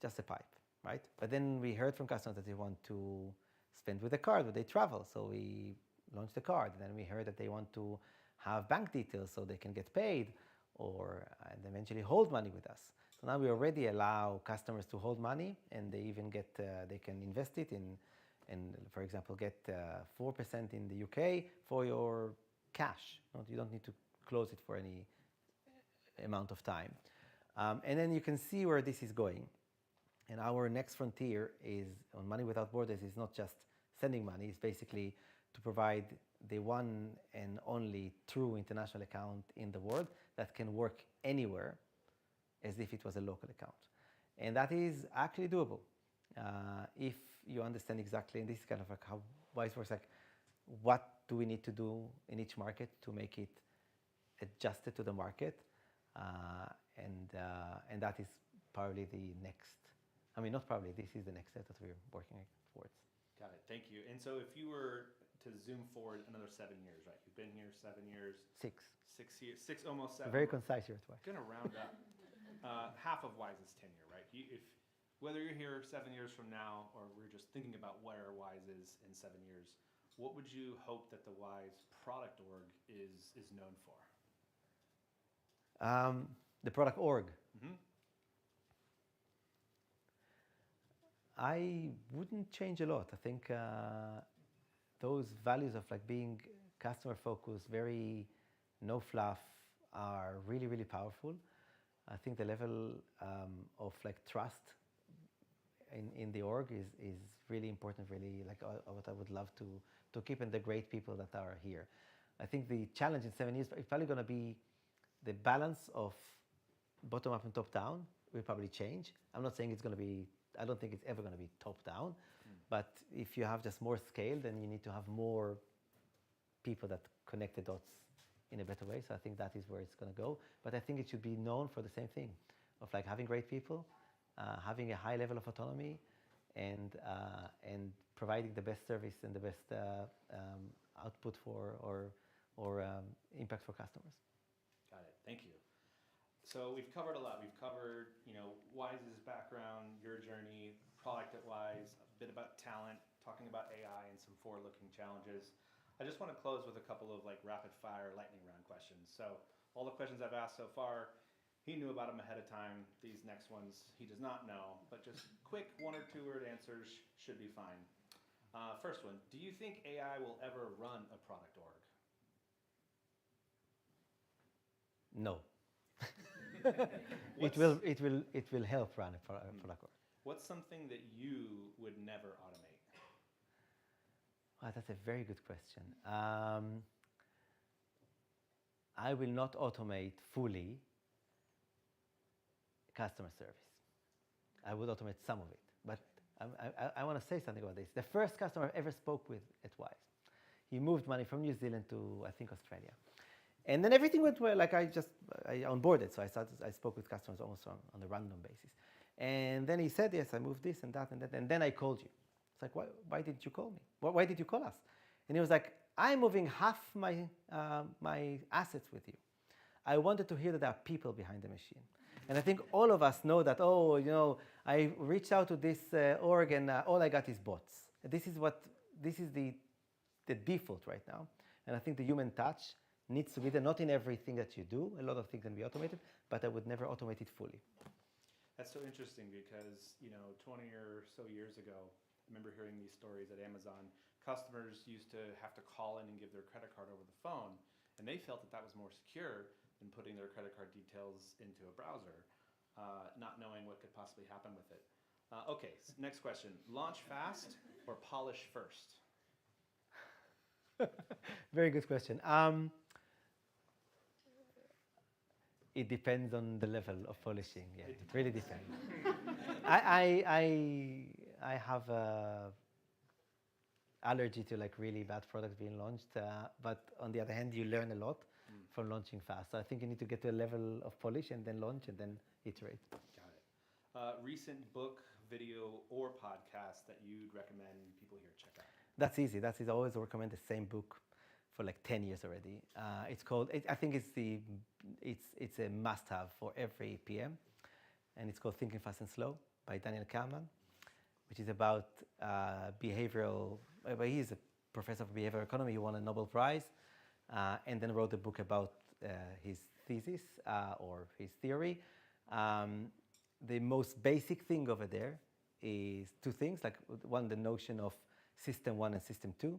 just a pipe, right? But then we heard from customers that they want to spend with a card when they travel. So we launched the card. And then we heard that they want to have bank details so they can get paid and eventually hold money with us. So now we already allow customers to hold money, and they even get, they can invest it in, and for example, get 4% in the UK for your cash. You don't need to close it for any amount of time. And then you can see where this is going. And our next frontier is on money without borders is not just sending money, it's basically to provide the one and only true international account in the world that can work anywhere as if it was a local account. And that is actually doable if you understand exactly, and this is kind of like how Wise works, like what do we need to do in each market to make it adjusted to the market. And that is probably the next, not probably, this is the next step that we're working towards. Got it. Thank you. And so if you were to zoom forward another 7 years, right? You've been here 7 years. 6. 6 years, almost 7. Very concise here twice. Going to round up. Half of Wise's tenure, right? Whether you're here 7 years from now, or we're just thinking about where Wise is in 7 years, what would you hope that the Wise product org is known for? The product org. Mm-hmm. I wouldn't change a lot. I think those values of like being customer focused, very no fluff, are really, really powerful. I think the level of like trust in the org is really important, really like what I would love to keep, and the great people that are here. I think the challenge in 7 years is probably going to be the balance of bottom up and top down will probably change. I'm not saying it's going to be, I don't think it's ever going to be top down, but if you have just more scale, then you need to have more people that connect the dots in a better way. So I think that is where it's going to go. But I think it should be known for the same thing of like having great people, having a high level of autonomy, and providing the best service and the best output for or impact for customers. Got it. Thank you. So we've covered a lot. We've covered, Wise's background, your journey, product at Wise, a bit about talent, talking about AI and some forward-looking challenges. I just want to close with a couple of like rapid-fire lightning round questions. So all the questions I've asked so far, he knew about them ahead of time. These next ones he does not know, but just quick 1 or 2 word answers should be fine. First one: do you think AI will ever run a product org? No. It will help run a product org. What's something that you would never automate? Wow, that's a very good question. I will not automate fully customer service. I would automate some of it, but I want to say something about this. The first customer I ever spoke with at Wise, he moved money from New Zealand to, I think, Australia. And then everything went well, like I onboarded, so I spoke with customers almost on a random basis. And then he said, yes, I moved this and that and that, and then I called you. It's like, why didn't you call me? Why did you call us? And he was like, I'm moving half my assets with you. I wanted to hear that there are people behind the machine. And I think all of us know that, I reached out to this org and all I got is bots. This is the default right now. And I think the human touch needs to be there, not in everything that you do. A lot of things can be automated, but I would never automate it fully. That's so interesting because, 20 or so years ago, remember hearing these stories at Amazon. Customers used to have to call in and give their credit card over the phone, and they felt that that was more secure than putting their credit card details into a browser, not knowing what could possibly happen with it. Okay, next question. Launch fast or polish first? Very good question. It depends on the level of polishing. Yeah, it really depends. I have a allergy to like really bad products being launched, but on the other hand, you learn a lot from launching fast. So I think you need to get to a level of polish and then launch and then iterate. Got it. Recent book, video, or podcast that you'd recommend people here check out? That's easy. That's easy. I always recommend the same book for like 10 years already. It's called, I think it's a must-have for every PM, and it's called Thinking Fast and Slow by Daniel Kahneman, which is about behavioral. He's a professor of behavioral economy. He won a Nobel Prize, and then wrote a book about his thesis or his theory. The most basic thing over there is two things. Like one, the notion of system 1 and system 2.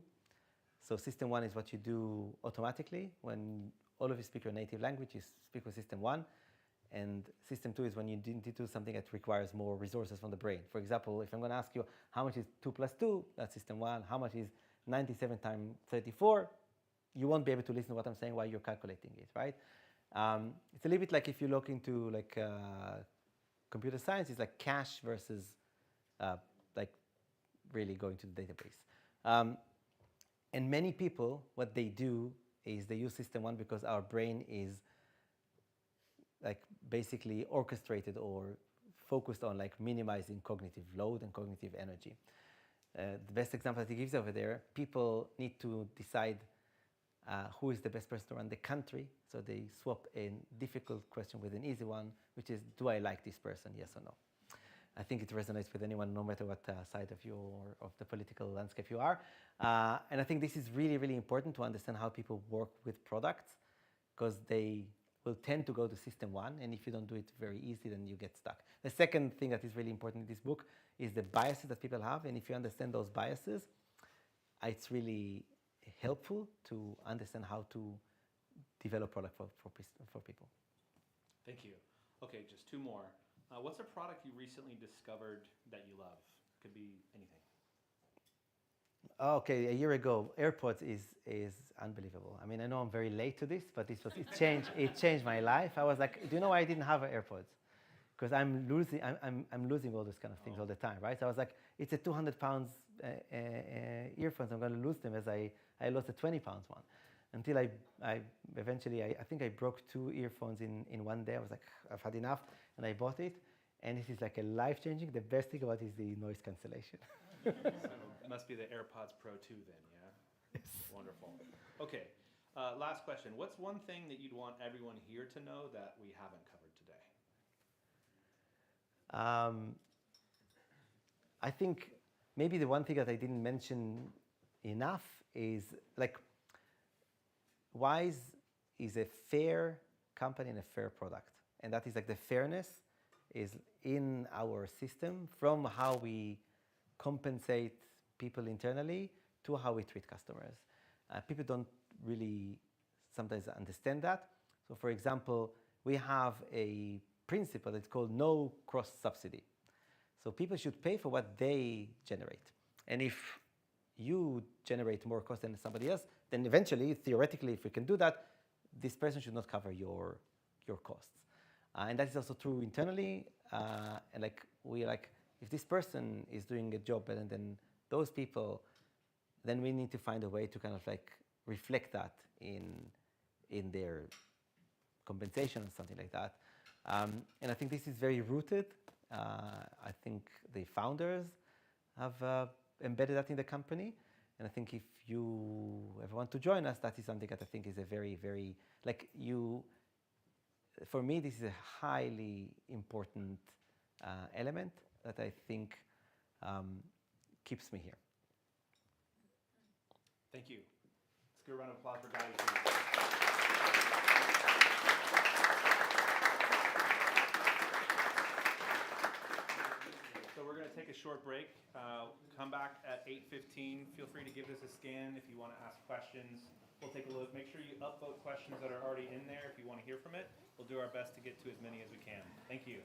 So system 1 is what you do automatically when all of you speak your native language. You speak with system 1. And system 2 is when you need to do something that requires more resources from the brain. For example, if I'm going to ask you how much is 2 plus 2, that's system 1. How much is 97 times 34? You won't be able to listen to what I'm saying while you're calculating it, right? It's a little bit like if you look into like computer science, it's like cache versus like really going to the database. And many people, what they do is they use system 1 because our brain is like basically orchestrated or focused on like minimizing cognitive load and cognitive energy. The best example that he gives over there, people need to decide who is the best person to run the country. So they swap a difficult question with an easy one, which is, do I like this person, yes or no? I think it resonates with anyone, no matter what side of you or of the political landscape you are. And I think this is really, really important to understand how people work with products, because they will tend to go to system 1, and if you don't do it very easy, then you get stuck. The second thing that is really important in this book is the biases that people have, and if you understand those biases, it's really helpful to understand how to develop product for people. Thank you. Okay, just two more. What's a product you recently discovered that you love? Could be anything. Okay, a year ago, AirPods is unbelievable. I mean, I know I'm very late to this, but it changed my life. I was like, do you know why I didn't have AirPods? Because I'm losing all those kind of things all the time, right? So I was like, it's a 200 pounds earphones. I'm going to lose them as I lost a 20 pounds one. Until I eventually, I think I broke 2 earphones in one day. I was like, I've had enough, and I bought it. And it is like a life-changing. The best thing about it is the noise cancellation. So it must be the AirPods Pro 2 then, yeah? Yes. Wonderful. Okay, last question. What's one thing that you'd want everyone here to know that we haven't covered today? I think maybe the one thing that I didn't mention enough is like, Wise is a fair company and a fair product. And that is like the fairness is in our system, from how we compensate people internally to how we treat customers. People don't really sometimes understand that. So for example, we have a principle that's called no cross-subsidy. So people should pay for what they generate. And if you generate more cost than somebody else, then eventually, theoretically, if we can do that, this person should not cover your costs. And that is also true internally. And like if this person is doing a job better than those people, then we need to find a way to kind of like reflect that in their compensation or something like that. And I think this is very rooted. I think the founders have embedded that in the company. And I think if you ever want to join us, that is something that I think is a very, very, for me, this is a highly important element that I think keeps me here. Thank you. Let's give a round of applause for Gadi, please. So we're going to take a short break. Come back at 8:15. Feel free to give this a scan if you want to ask questions. We'll take a look. Make sure you upvote questions that are already in there if you want to hear from it. We'll do our best to get to as many as we can. Thank you.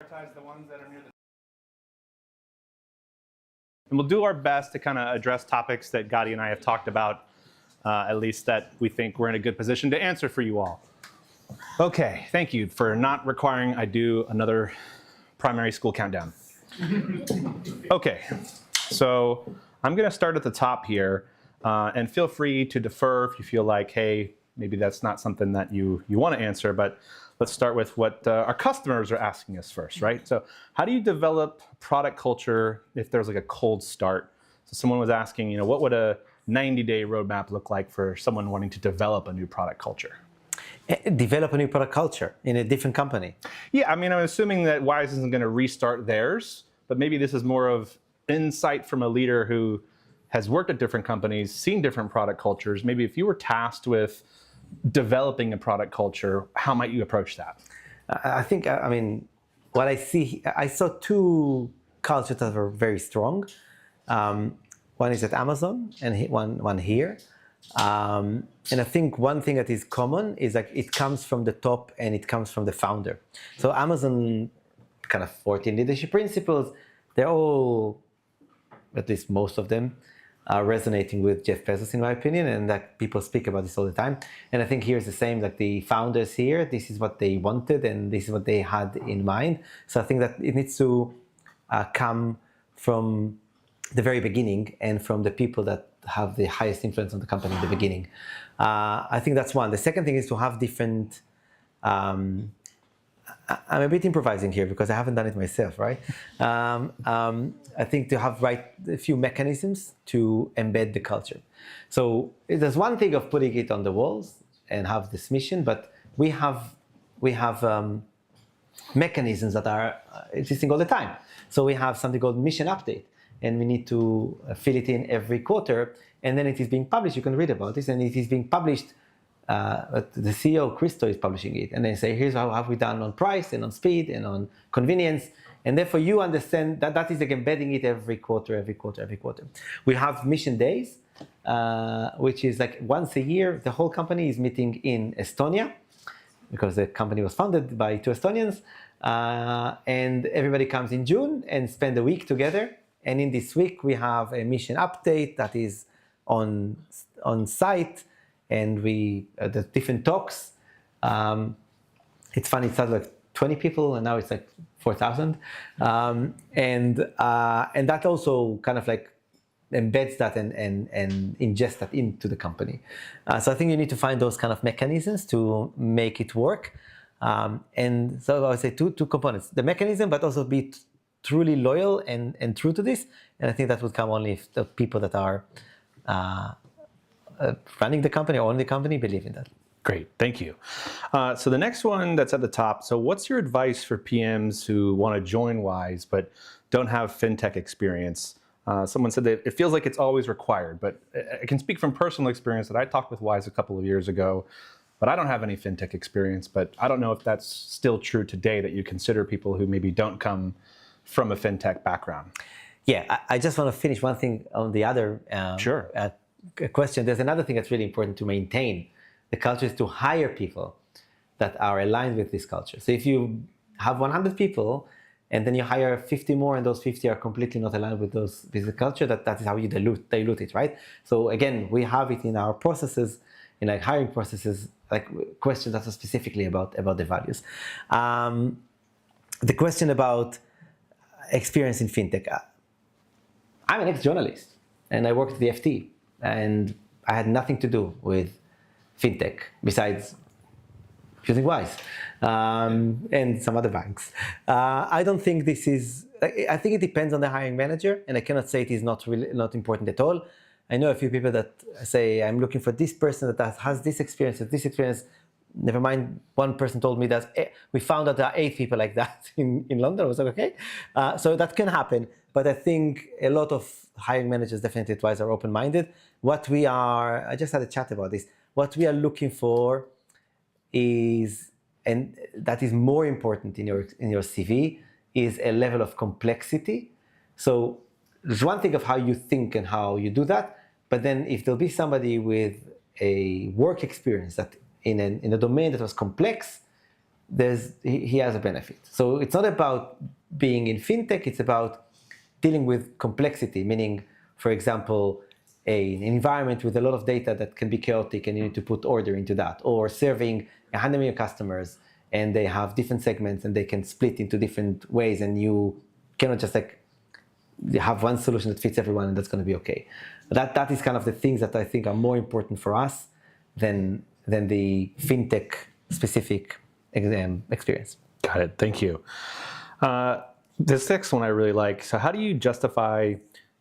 The ones that are near the and we'll do our best to kind of address topics that Gadi and I have talked about, at least that we think we're in a good position to answer for you all. Okay, thank you for not requiring I do another primary school countdown. Okay, so I'm going to start at the top here, and feel free to defer if you feel like, hey, maybe that's not something that you want to answer, but let's start with what our customers are asking us first, right? So how do you develop product culture if there's like a cold start? So someone was asking, what would a 90-day roadmap look like for someone wanting to develop a new product culture? Develop a new product culture in a different company. Yeah, I mean, I'm assuming that Wise isn't going to restart theirs, but maybe this is more of insight from a leader who has worked at different companies, seen different product cultures. Maybe if you were tasked with developing a product culture, how might you approach that? I think, I mean, what I see, I saw two cultures that were very strong. One is at Amazon and one here. And I think one thing that is common is like it comes from the top and it comes from the founder. So Amazon kind of 14 leadership principles, they're all, at least most of them, are resonating with Jeff Bezos, in my opinion, and that people speak about this all the time. And I think here's the same, like the founders here, this is what they wanted and this is what they had in mind. So I think that it needs to come from the very beginning and from the people that have the highest influence on the company in the beginning. I think that's one. The second thing is to have different, I'm a bit improvising here because I haven't done it myself, right? I think to have a few mechanisms to embed the culture. So there's one thing of putting it on the walls and have this mission, but we have mechanisms that are existing all the time. So we have something called mission update, and we need to fill it in every quarter, and then it is being published. You can read about this, and it is being published. The CEO, Christo, is publishing it, and they say, here's how have we done on price and on speed and on convenience. And therefore you understand that that is like embedding it every quarter. We have mission days, which is like once a year, the whole company is meeting in Estonia, because the company was founded by two Estonians, and everybody comes in June and spend a week together. And in this week, we have a mission update that is on site, and the different talks. It's funny, it started like 20 people, and now it's like 4,000. And that also kind of like embeds that and ingest that into the company. So I think you need to find those kind of mechanisms to make it work. And so I would say two components: the mechanism, but also be truly loyal and true to this. And I think that would come only if the people that are running the company or owning the company believe in that. Great, thank you. So the next one that's at the top, so what's your advice for PMs who want to join Wise but don't have fintech experience? Someone said that it feels like it's always required, but I can speak from personal experience that I talked with Wise a couple of years ago, but I don't have any fintech experience, but I don't know if that's still true today, that you consider people who maybe don't come from a fintech background. Yeah, I just want to finish one thing on the other Sure. Question. There's another thing that's really important to maintain. The culture is to hire people that are aligned with this culture. So if you have 100 people and then you hire 50 more and those 50 are completely not aligned with the culture, that is how you dilute it, right? So again, we have it in our processes, in like hiring processes, like questions that are specifically about the values. The question about experience in fintech. I'm an ex-journalist and I worked at the FT, and I had nothing to do with fintech besides using Wise and some other banks. I don't think this is, I think it depends on the hiring manager, and I cannot say it is not important at all. I know a few people that say, I'm looking for this person that has this experience, Never mind, one person told me that we found that there are 8 people like that in London. I was like, okay. So that can happen. But I think a lot of hiring managers definitely at Wise are open-minded. I just had a chat about this. What we are looking for is, and that is more important in your CV, is a level of complexity. So there's one thing of how you think and how you do that. But then if there'll be somebody with a work experience that in a domain that was complex, he has a benefit. So it's not about being in fintech, it's about dealing with complexity, meaning, for example, an environment with a lot of data that can be chaotic and you need to put order into that, or serving 100 million customers and they have different segments and they can split into different ways and you cannot just like you have one solution that fits everyone and that's going to be okay. That is kind of the things that I think are more important for us than the fintech specific experience. Got it. Thank you. This next one I really like. So how do you justify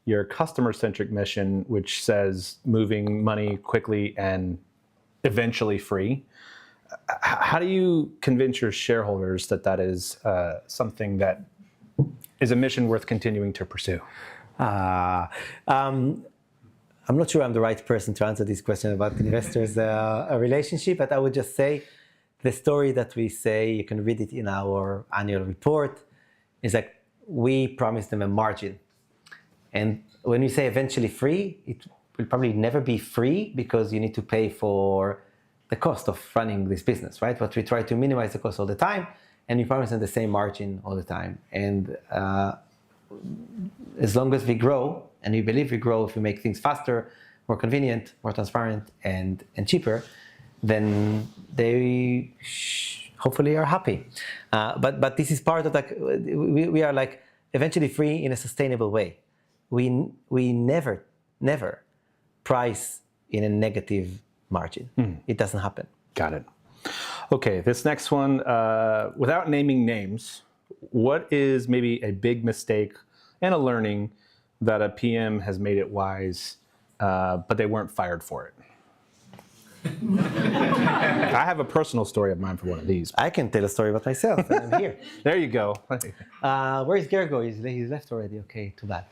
your customer-centric mission, which says moving money quickly and eventually free? How do you convince your shareholders that that is something that is a mission worth continuing to pursue? I'm not sure I'm the right person to answer this question about investors' relationship, but I would just say the story that we say, you can read it in our annual report, is like we promised them a margin. And when we say eventually free, it will probably never be free because you need to pay for the cost of running this business, right? But we try to minimize the cost all the time, and we promise them the same margin all the time. And as long as we grow, and we believe we grow if we make things faster, more convenient, more transparent, and cheaper, then they hopefully are happy. But this is part of like, we are like eventually free in a sustainable way. We never price in a negative margin. It doesn't happen. Got it. Okay, this next one, without naming names, what is maybe a big mistake and a learning that a PM has made it wise, but they weren't fired for it? I have a personal story of mine for one of these. I can tell a story about myself, and I'm here. There you go. Where is Gergo? He's left already. Okay, too bad.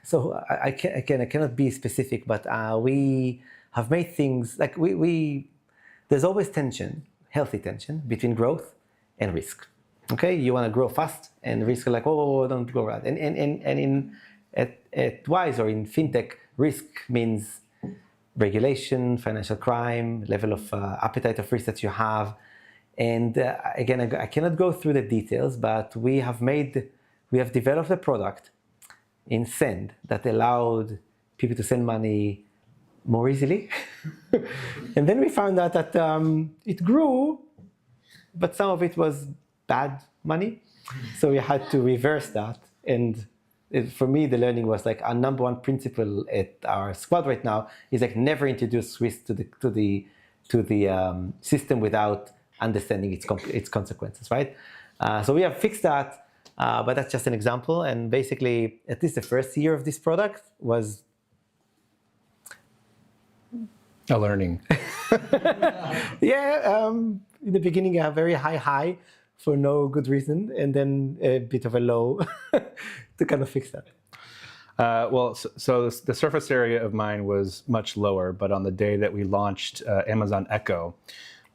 So I cannot be specific, but we have made things like there's always tension, healthy tension between growth and risk. Okay, you want to grow fast, and risk are like, oh, don't go right. And at Wise or in fintech, risk means regulation, financial crime, level of appetite of risk that you have. And again, I cannot go through the details, but we have developed a product in Send that allowed people to send money more easily. And then we found out that it grew, but some of it was bad money. So we had to reverse that. And for me, the learning was like our number one principle at our squad right now is like never introduce risk to the system without understanding its consequences, right? So we have fixed that, but that's just an example. And basically, at least the first year of this product was a learning. Yeah, in the beginning, a very high for no good reason, and then a bit of a low to kind of fix that. So the surface area of mine was much lower, but on the day that we launched Amazon Echo,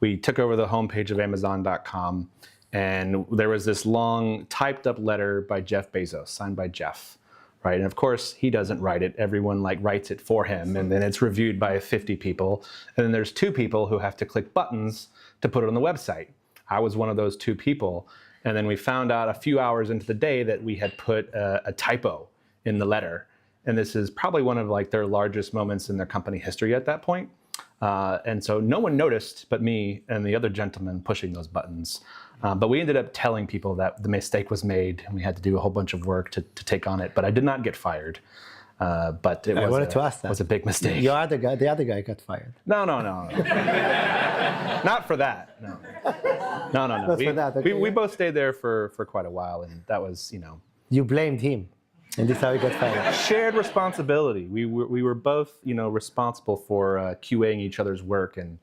we took over the homepage of Amazon.com, and there was this long typed up letter by Jeff Bezos, signed by Jeff, right? And of course, he doesn't write it. Everyone like writes it for him, and then it's reviewed by 50 people. And then there's 2 people who have to click buttons to put it on the website. I was one of those 2 people. And then we found out a few hours into the day that we had put a typo in the letter. And this is probably one of like their largest moments in their company history at that point. And so no one noticed but me and the other gentleman pushing those buttons. But we ended up telling people that the mistake was made, and we had to do a whole bunch of work to take on it. But I did not get fired. But it was a big mistake. The other guy got fired. No. Not for that. No. Not for that. Okay, we both stayed there for quite a while, and that was, You blamed him, and this is how he got fired. Shared responsibility. We were both, responsible for QAing each other's work, and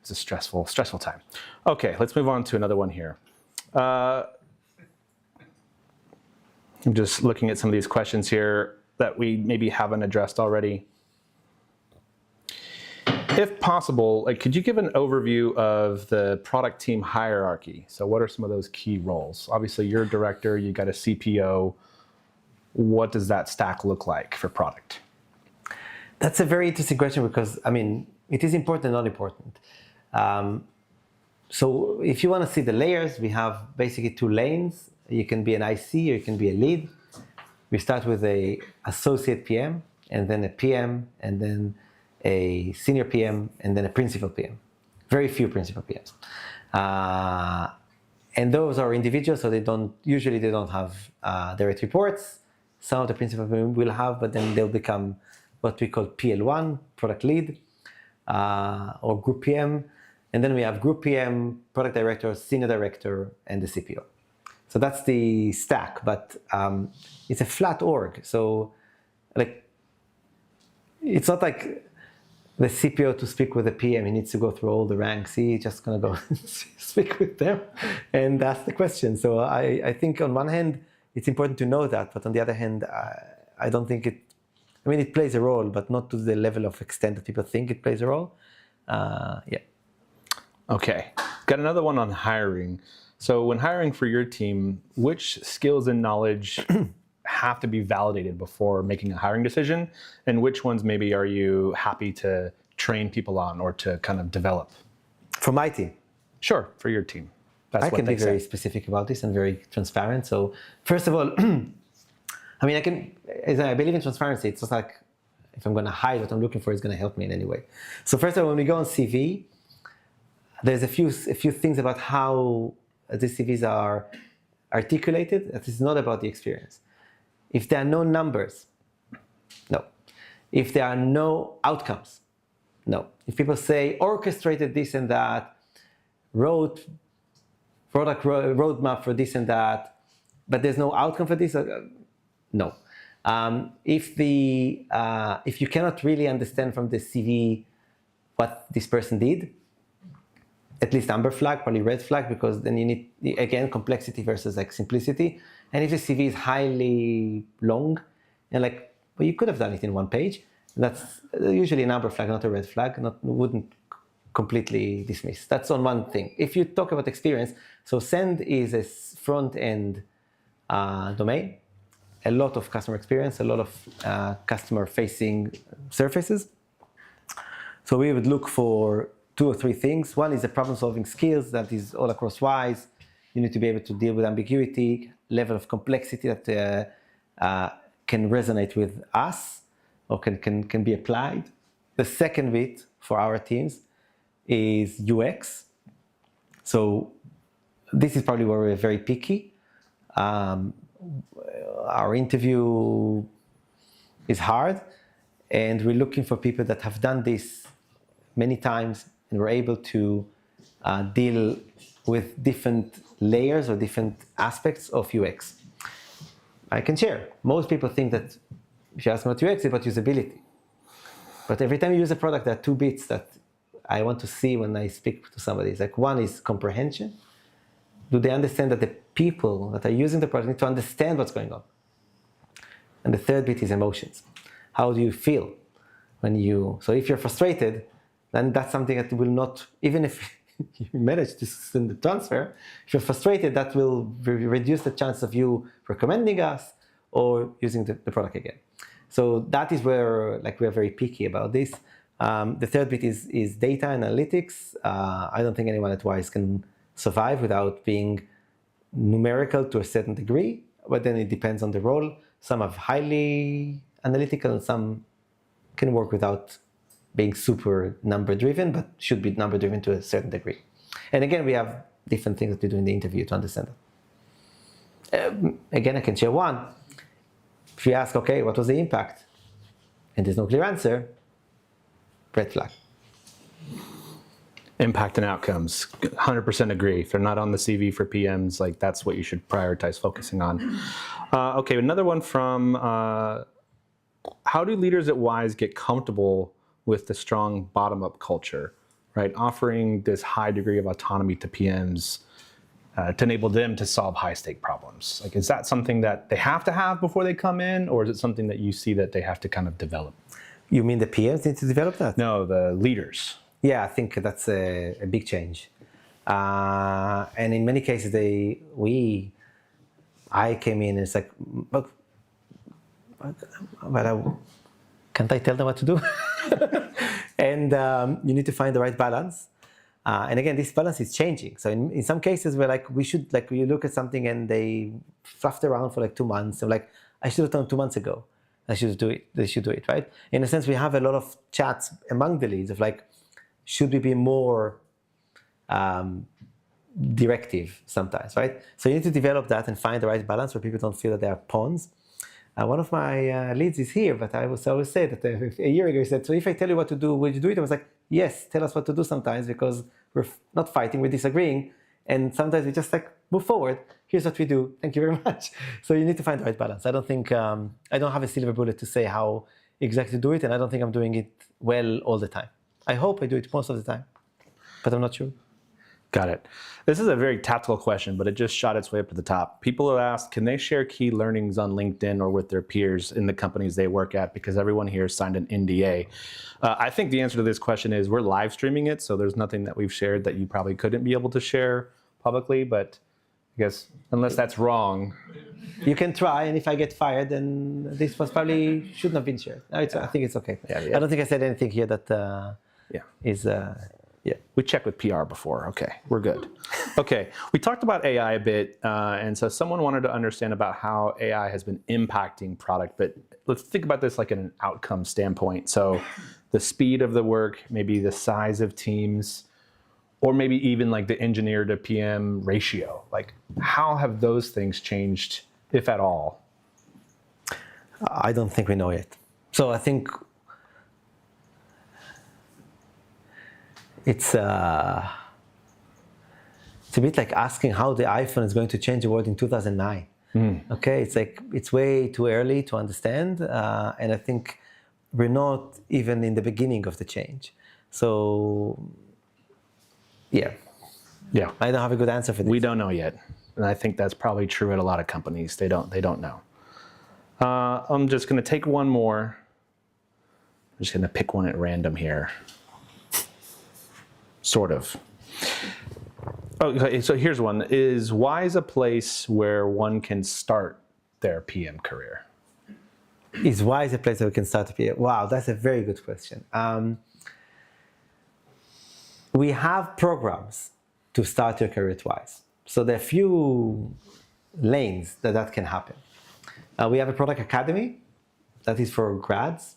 it's a stressful time. Okay, let's move on to another one here. I'm just looking at some of these questions here that we maybe haven't addressed already. If possible, could you give an overview of the product team hierarchy? So what are some of those key roles? Obviously, you're a director, you got a CPO. What does that stack look like for product? That's a very interesting question because, it is important and not important. So if you want to see the layers, we have basically 2 lanes. You can be an IC or you can be a lead. We start with a associate PM, and then a PM, and then a senior PM, and then a principal PM. Very few principal PMs. And those are individuals, so they don't have direct reports. Some of the principal PM will have, but then they'll become what we call PL1, product lead, or group PM. And then we have group PM, product director, senior director, and the CPO. So that's the stack, but it's a flat org. So like, it's not like the CPO to speak with the PM, he needs to go through all the ranks. He's just gonna go speak with them and ask the question. So I think on one hand, it's important to know that, but on the other hand, I don't think it plays a role, but not to the level of extent that people think it plays a role. Yeah. Okay, got another one on hiring. So when hiring for your team, which skills and knowledge have to be validated before making a hiring decision? And which ones maybe are you happy to train people on or to kind of develop? For my team? Sure, for your team. That's I can be very specific about this and very transparent. So first of all, I believe in transparency. It's just like, if I'm gonna hide what I'm looking for, it's gonna help me in any way. So first of all, when we go on CV, there's a few things about how these CVs are articulated. That is not about the experience. If there are no numbers, no. If there are no outcomes, no. If people say orchestrated this and that, wrote product roadmap for this and that, but there's no outcome for this, no. If you cannot really understand from the CV what this person did, at least amber flag, probably red flag, because then you need, again, complexity versus like simplicity. And if the CV is highly long, and like, well, you could have done it in 1 page, that's usually an amber flag, not a red flag, wouldn't completely dismiss. That's on one thing. If you talk about experience, so Send is a front-end domain, a lot of customer experience, a lot of customer-facing surfaces. So we would look for 2 or 3 things. One is the problem-solving skills that is all across Wise. You need to be able to deal with ambiguity, level of complexity that can resonate with us or can be applied. The second bit for our teams is UX. So this is probably where we're very picky. Our interview is hard, and we're looking for people that have done this many times and we're able to deal with different layers or different aspects of UX. I can share. Most people think that if you ask me what UX, it's about usability. But every time you use a product, there are 2 bits that I want to see when I speak to somebody. It's like, one is comprehension. Do they understand that the people that are using the product need to understand what's going on? And the third bit is emotions. How do you feel when so if you're frustrated, then that's something that will not, even if you manage to send the transfer, if you're frustrated, that will reduce the chance of you recommending us or using the product again. So that is where like we're very picky about this. The third bit is data analytics. I don't think anyone at Wise can survive without being numerical to a certain degree, but then it depends on the role. Some are highly analytical and some can work without being super number driven, but should be number driven to a certain degree. And again, we have different things that we do in the interview to understand that. Again, I can share one. If you ask, okay, what was the impact? And there's no clear answer, red flag. Impact and outcomes, 100% agree. If they're not on the CV for PMs, like that's what you should prioritize focusing on. Okay, another one from, how do leaders at Wise get comfortable with the strong bottom-up culture, right? Offering this high degree of autonomy to PMs to enable them to solve high-stake problems. Like, is that something that they have to have before they come in, or is it something that you see that they have to kind of develop? You mean the PMs need to develop that? No, the leaders. Yeah, I think that's a big change. And in many cases, I came in and it's like, but can't I tell them what to do? And you need to find the right balance. And again, this balance is changing. So in some cases, we should, like, you look at something and they fluffed around for like 2 months. I'm like, I should have done 2 months ago. They should do it, right? In a sense, we have a lot of chats among the leads of like, should we be more directive sometimes, right? So you need to develop that and find the right balance where people don't feel that they are pawns. One of my leads is here, but I always say that a year ago he said, so if I tell you what to do, will you do it? I was like, yes, tell us what to do sometimes, because we're not fighting, we're disagreeing. And sometimes we just like move forward. Here's what we do. Thank you very much. So you need to find the right balance. I don't think, I don't have a silver bullet to say how exactly to do it. And I don't think I'm doing it well all the time. I hope I do it most of the time, but I'm not sure. Got it. This is a very tactical question, but it just shot its way up to the top. People have asked, can they share key learnings on LinkedIn or with their peers in the companies they work at? Because everyone here signed an NDA. I think the answer to this question is we're live streaming it, so there's nothing that we've shared that you probably couldn't be able to share publicly, but I guess unless that's wrong. You can try, and if I get fired, then this was probably shouldn't have been shared. No, I think it's okay. Yeah. I don't think I said anything here that is... Yeah, we checked with PR before. Okay, we're good. Okay, we talked about AI a bit, and so someone wanted to understand about how AI has been impacting product, but let's think about this like in an outcome standpoint. So the speed of the work, maybe the size of teams, or maybe even like the engineer to PM ratio. Like, how have those things changed, if at all? I don't think we know yet. So I think it's a bit like asking how the iPhone is going to change the world in 2009. Okay, it's like it's way too early to understand, and I think we're not even in the beginning of the change. So, yeah, I don't have a good answer for this. We don't know yet, and I think that's probably true at a lot of companies. They don't know. I'm just going to take one more. I'm just going to pick one at random here. Sort of. Okay, so here's one. Is Wise a place where one can start their PM career? Is Wise a place where we can start a PM? Wow, that's a very good question. We have programs to start your career at Wise. So there are a few lanes that can happen. We have a product academy that is for grads.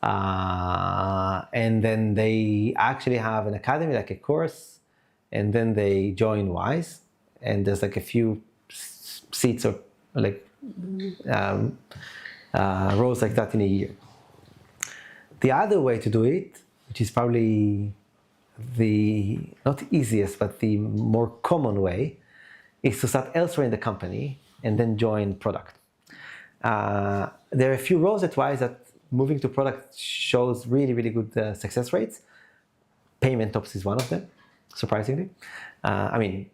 And then they actually have an academy, like a course, and then they join Wise, and there's like a few seats or like roles like that in a year. The other way to do it, which is probably the not easiest but the more common way, is to start elsewhere in the company and then join product. There are a few roles at Wise that moving to product shows really, really good success rates. Payment ops is one of them, surprisingly. I mean,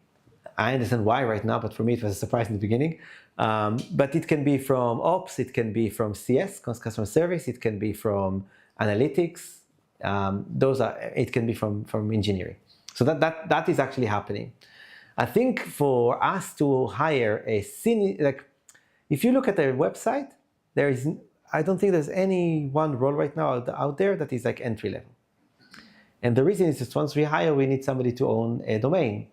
I understand why right now, but for me it was a surprise in the beginning. But it can be from ops, it can be from CS, customer service, it can be from analytics. It can be from engineering. So that is actually happening. I think for us to hire a senior, like if you look at their website, I don't think there's any one role right now out there that is like entry level. And the reason is just once we hire, we need somebody to own a domain.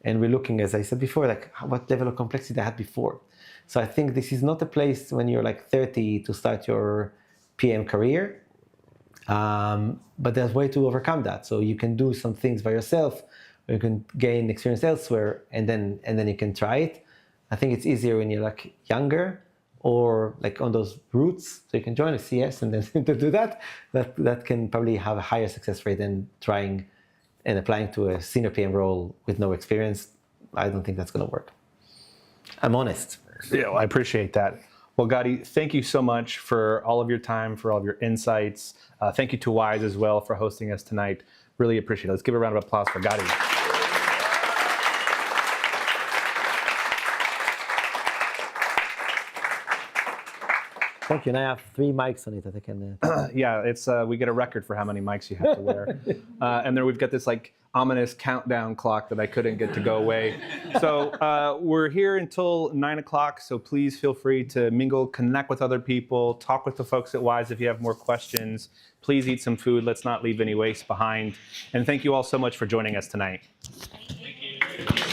And we're looking, as I said before, like what level of complexity they had before. So I think this is not a place when you're like 30 to start your PM career. But there's a way to overcome that. So you can do some things by yourself, or you can gain experience elsewhere, and then you can try it. I think it's easier when you're like younger, or like on those routes, so you can join a CS and then to do that can probably have a higher success rate than trying and applying to a senior PM role with no experience. I don't think that's going to work. I'm honest. Yeah, well, I appreciate that. Well, Gadi, thank you so much for all of your time, for all of your insights. Thank you to Wise as well for hosting us tonight. Really appreciate it. Let's give a round of applause for Gadi. Thank you. And I have 3 mics on it that I can. Yeah, it's we get a record for how many mics you have to wear. And then we've got this like ominous countdown clock that I couldn't get to go away. So we're here until 9 o'clock, so please feel free to mingle, connect with other people, talk with the folks at Wise if you have more questions. Please eat some food. Let's not leave any waste behind. And thank you all so much for joining us tonight. Thank you.